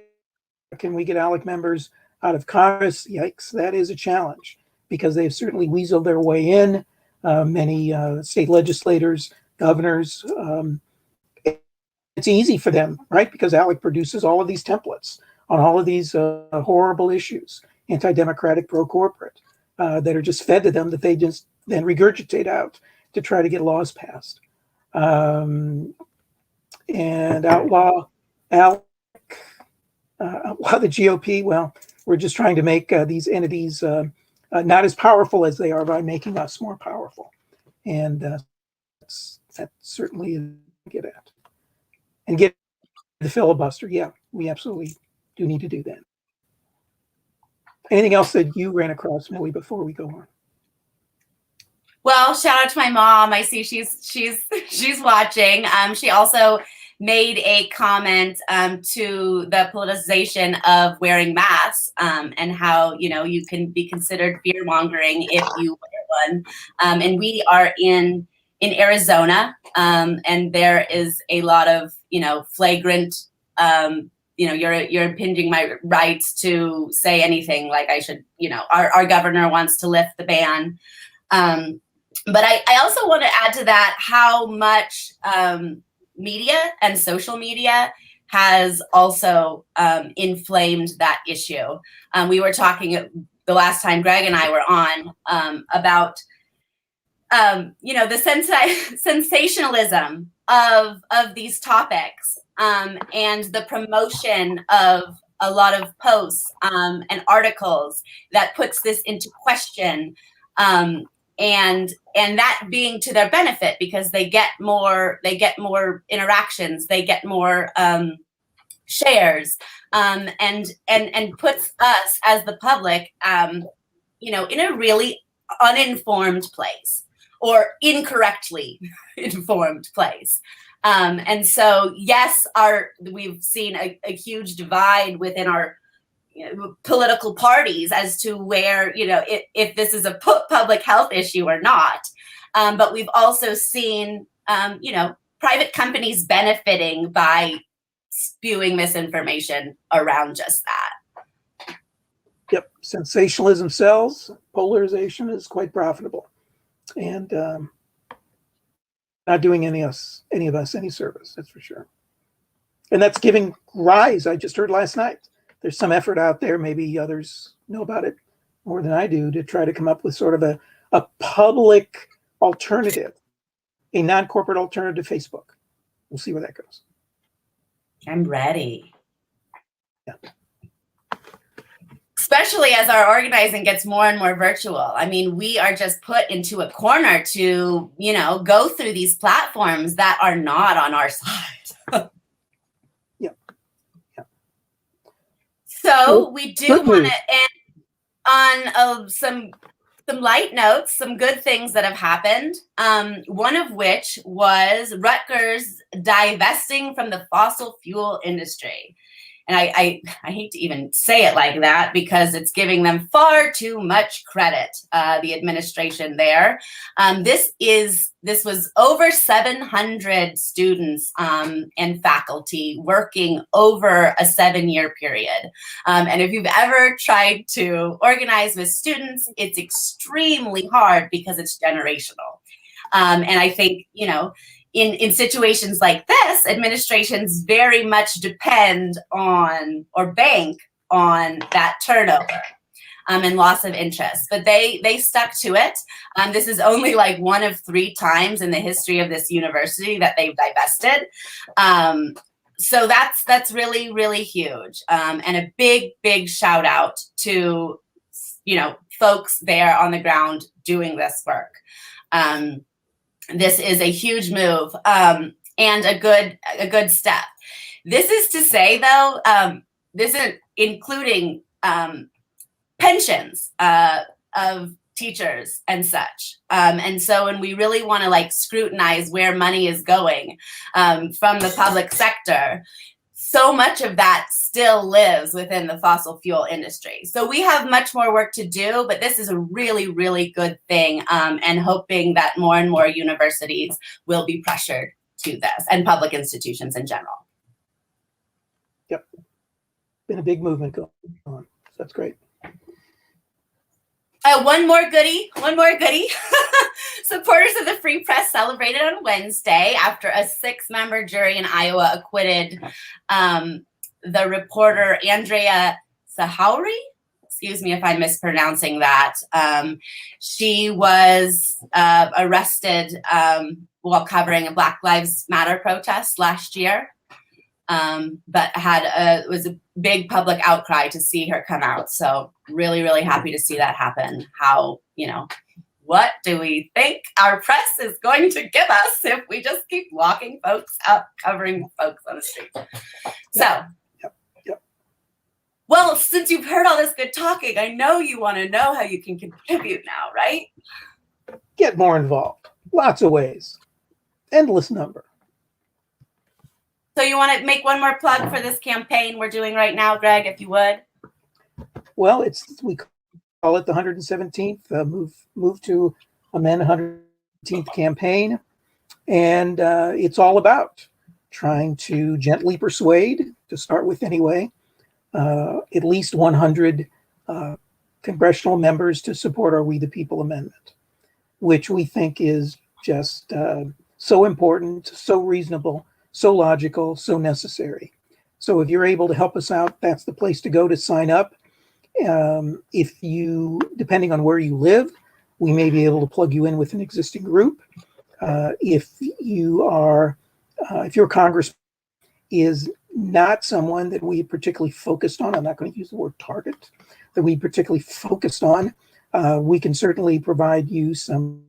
can we get ALEC members out of Congress? Yikes, that is a challenge because they've certainly weaseled their way in. Many state legislators, governors. It's easy for them, right? Because ALEC produces all of these templates on all of these horrible issues, anti-democratic, pro-corporate, that are just fed to them that they just then regurgitate out to try to get laws passed. And outlaw the GOP. Well, we're just trying to make these entities not as powerful as they are by making us more powerful. And that certainly is to get at. And get the filibuster. Yeah, we absolutely do need to do that. Anything else that you ran across, Millie, before we go on? Well, shout out to my mom. I see she's watching. She also made a comment to the politicization of wearing masks and how you can be considered fear mongering if you wear one. And we are in Arizona, and there is a lot of flagrant. You're impinging my rights to say anything. Like I should. Our governor wants to lift the ban. But I also want to add to that how much media and social media has also inflamed that issue. We were talking the last time Greg and I were on about the sensationalism of these topics and the promotion of a lot of posts and articles that puts this into question. and that being to their benefit because they get more interactions, they get more shares, and puts us as the public, in a really uninformed place or incorrectly informed place. And so, yes, we've seen a huge divide within our political parties as to where, if this is a public health issue or not. But we've also seen, private companies benefiting by spewing misinformation around just that. Yep, sensationalism sells. Polarization is quite profitable, and not doing any of us any service. That's for sure. And that's giving rise. I just heard last night. There's some effort out there. Maybe others know about it more than I do to try to come up with sort of a public alternative, a non-corporate alternative to Facebook. We'll see where that goes. I'm ready. Yeah. Especially as our organizing gets more and more virtual. I mean, we are just put into a corner to, go through these platforms that are not on our side. Yeah. So we do want to end on some light notes, some good things that have happened. One of which was Rutgers divesting from the fossil fuel industry. And I hate to even say it like that because it's giving them far too much credit, the administration there. This was over 700 students and faculty working over a 7-year period. And if you've ever tried to organize with students, it's extremely hard because it's generational. And I think, in situations like this, administrations very much depend on or bank on that turnover and loss of interest. But they stuck to it. This is only like one of 3 times in the history of this university that they've divested. So that's really, really huge. And a big shout out to, folks there on the ground doing this work. This is a huge move and a good step. This is to say, though, this isn't including pensions of teachers and such. And so when we really want to scrutinize where money is going from the public sector, so much of that still lives within the fossil fuel industry. So we have much more work to do, but this is a really, really good thing, and hoping that more and more universities will be pressured to this, and public institutions in general. Yep. Been a big movement going on. So that's great. One more goodie. Supporters of the Free Press celebrated on Wednesday after a 6-member jury in Iowa acquitted the reporter Andrea Sahouri. Excuse me if I'm mispronouncing that. She was arrested while covering a Black Lives Matter protest last year, but it was a big public outcry to see her come out. So really, really happy to see that happen. How, what do we think our press is going to give us if we just keep locking folks up, covering folks on the street? So, Yep. Well, since you've heard all this good talking, I know you want to know how you can contribute now, right? Get more involved. Lots of ways. Endless number. So you want to make one more plug for this campaign we're doing right now, Greg, if you would? Well, we call it the 117th move to amend 117th campaign, and it's all about trying to gently persuade, to start with anyway, at least 100 congressional members to support our We the People amendment, which we think is just so important, so reasonable, so logical, so necessary. So if you're able to help us out, that's the place to go to sign up. If you, depending on where you live, we may be able to plug you in with an existing group. If your Congress is not someone that we particularly focused on, I'm not going to use the word target, that we particularly focused on, we can certainly provide you some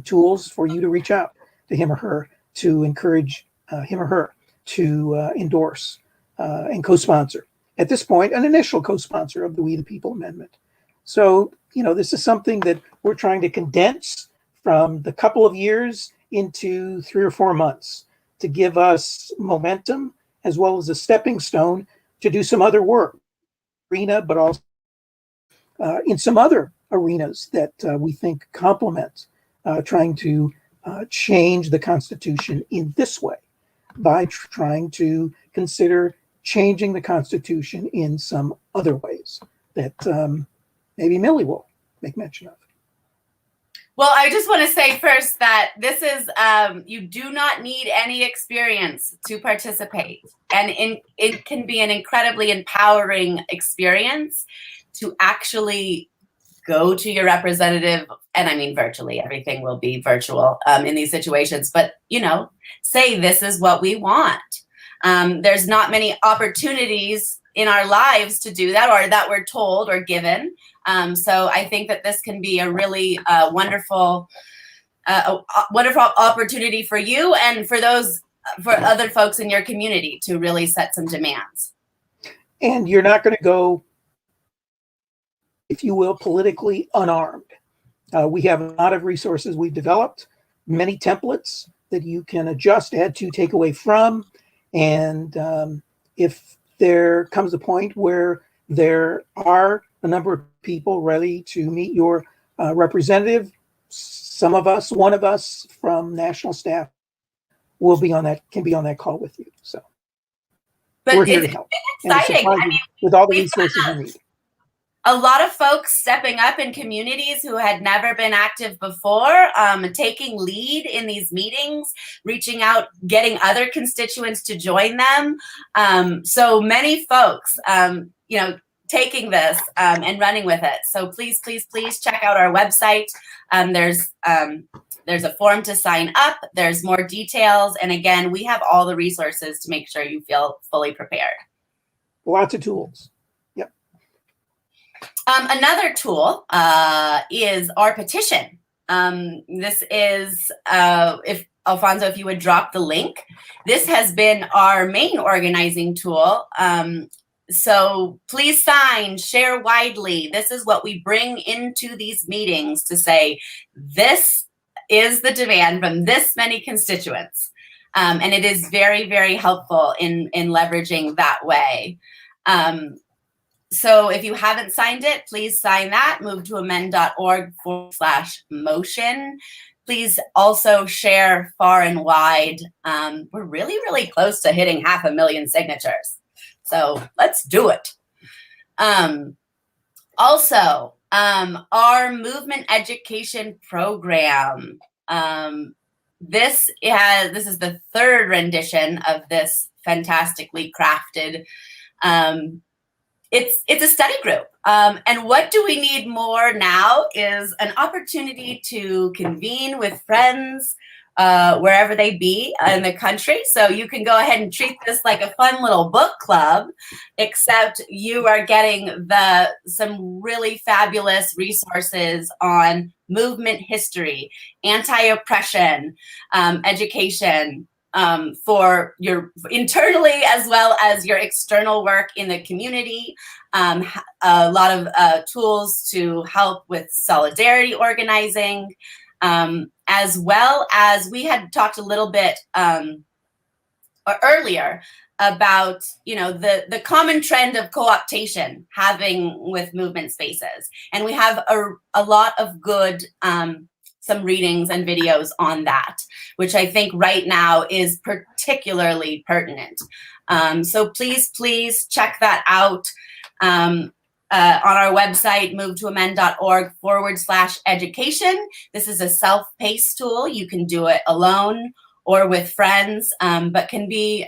tools for you to reach out to him or her to encourage him or her to endorse and co-sponsor. At this point, an initial co-sponsor of the We the People Amendment. So, this is something that we're trying to condense from the couple of years into 3 or 4 months to give us momentum as well as a stepping stone to do some other work, but also in some other arenas that we think complement trying to change the Constitution in this way by trying to consider changing the Constitution in some other ways that maybe Millie will make mention of. Well, I just want to say first that this is, you do not need any experience to participate. And it can be an incredibly empowering experience to actually go to your representative, and I mean virtually, everything will be virtual in these situations, but, say this is what we want. There's not many opportunities in our lives to do that, or that we're told or given. So I think that this can be a really wonderful opportunity for you and for other folks in your community to really set some demands. And you're not going to go, if you will, politically unarmed. We have a lot of resources we've developed, many templates that you can adjust, add to, take away from. And if there comes a point where there are a number of people ready to meet your representative, some of us, one of us from national staff will be on that, can be on that call with you. So we're here to help. Exciting. I mean, with all the resources you need. A lot of folks stepping up in communities who had never been active before, taking lead in these meetings, reaching out, getting other constituents to join them. So many folks, taking this and running with it. So please, please, please check out our website. There's a form to sign up. There's more details. And again, we have all the resources to make sure you feel fully prepared. Lots of tools. Another tool is our petition. This is, if Alfonso, if you would drop the link, this has been our main organizing tool. So please sign, share widely. This is what we bring into these meetings to say, this is the demand from this many constituents. And it is very, very helpful in leveraging that way. So if you haven't signed it, please sign that, move2amend.org/motion. Please also share far and wide. We're really, really close to hitting 500,000 signatures. So let's do it. Also, our movement education program. This is the third rendition of this fantastically crafted It's a study group. And what do we need more now is an opportunity to convene with friends wherever they be in the country. So you can go ahead and treat this like a fun little book club, except you are getting some really fabulous resources on movement history, anti-oppression, education, for your internally as well as your external work in the community, a lot of tools to help with solidarity organizing, as well as we had talked a little bit earlier about the common trend of co-optation having with movement spaces, and we have a lot of good some readings and videos on that, which I think right now is particularly pertinent. So please, please check that out on our website, move2amend.org/education. This is a self-paced tool. You can do it alone or with friends, but can be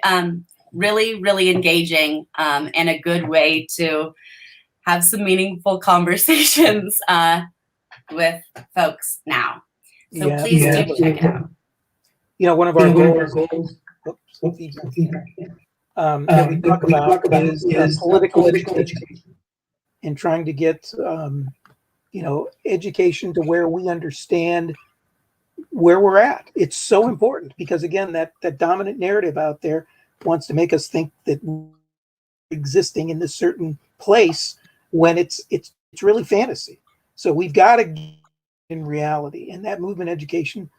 really, really engaging and a good way to have some meaningful conversations with folks now. So please do check it out. One of our goals that we talk about is political education. and trying to get, education to where we understand where we're at. It's so important because, again, that dominant narrative out there wants to make us think that we're existing in this certain place when it's really fantasy. So we've got to get in reality, and that movement education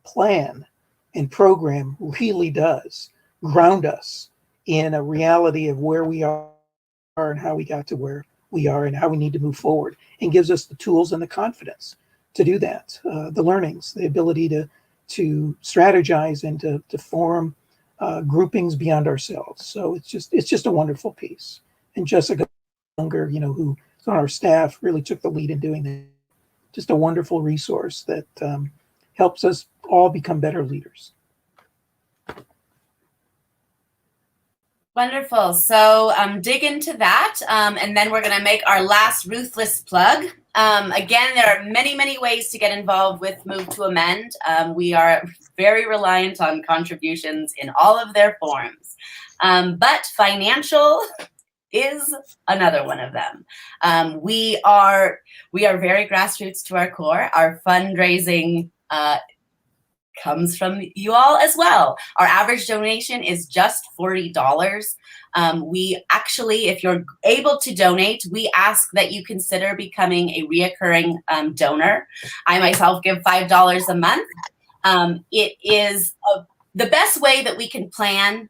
plan and program really does ground us in a reality of where we are and how we got to where we are and how we need to move forward, and gives us the tools and the confidence to do that, the learnings, the ability to strategize and to form groupings beyond ourselves. So it's just a wonderful piece. And Jessica Unger, who's on our staff, really took the lead in doing that. Just a wonderful resource that helps us all become better leaders. Wonderful. So dig into that, and then we're going to make our last ruthless plug. Again, there are many, many ways to get involved with Move to Amend. We are very reliant on contributions in all of their forms, but financial is another one of them. We are very grassroots to our core. Our fundraising comes from you all as well. Our average donation is just $40. We actually, if you're able to donate, we ask that you consider becoming a reoccurring donor. I myself give $5 a month. It is the best way that we can plan,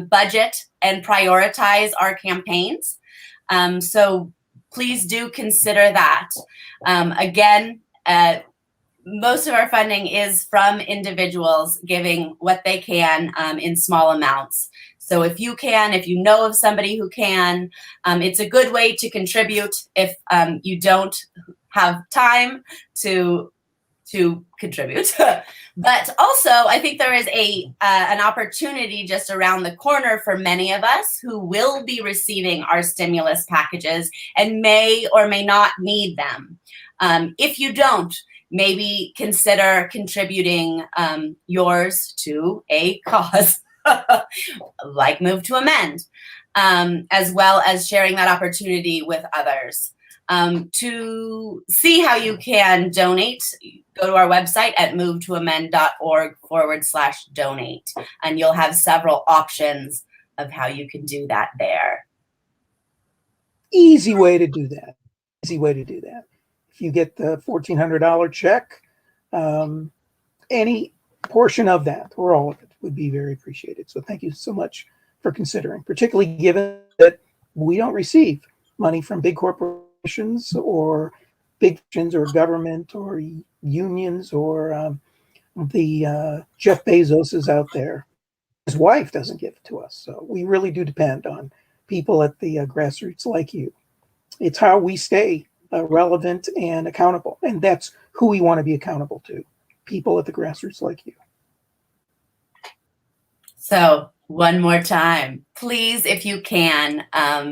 budget, and prioritize our campaigns. So please do consider that. Again, most of our funding is from individuals giving what they can in small amounts. So if you know of somebody who can, it's a good way to contribute if you don't have time to contribute. But also, I think there is an opportunity just around the corner for many of us who will be receiving our stimulus packages and may or may not need them. If you don't, maybe consider contributing yours to a cause like Move to Amend, as well as sharing that opportunity with others. To see how you can donate, go to our website at movetoamend.org/donate, and you'll have several options of how you can do that there. Easy way to do that. If you get the $1,400 check, any portion of that or all of it would be very appreciated. So thank you so much for considering, particularly given that we don't receive money from big corporations or big functions or government or unions or the Jeff Bezos is out there. His wife doesn't give it to us. So we really do depend on people at the grassroots like you. It's how we stay relevant and accountable. And that's who we want to be accountable to, people at the grassroots like you. So one more time, please, if you can,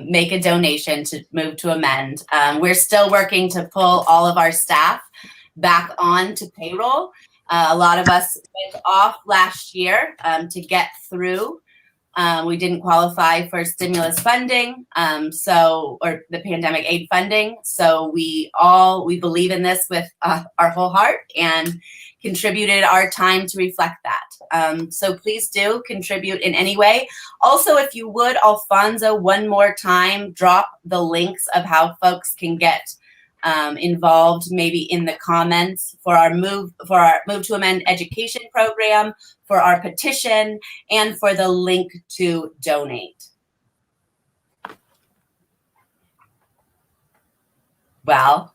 make a donation to Move to Amend. We're still working to pull all of our staff back on to payroll. A lot of us went off last year to get through. We didn't qualify for stimulus funding, or the pandemic aid funding. So we believe in this with our whole heart and contributed our time to reflect that. So please do contribute in any way. Also, if you would, Alfonso, one more time, drop the links of how folks can get involved, maybe in the comments for our Move to Amend education program, for our petition, and for the link to donate. Well,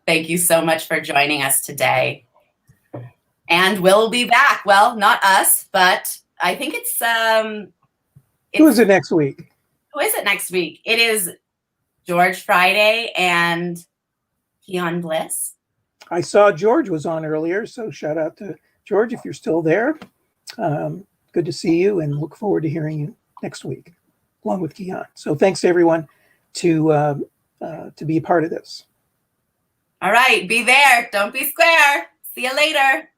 thank you so much for joining us today. And we'll be back. Well, not us, but I think it's who is it next week? Who is it next week? It is George Friday and Keon Bliss. I saw George was on earlier, so shout out to George if you're still there. Good to see you and look forward to hearing you next week, along with Keon. So thanks to everyone to be a part of this. All right, be there. Don't be square. See you later.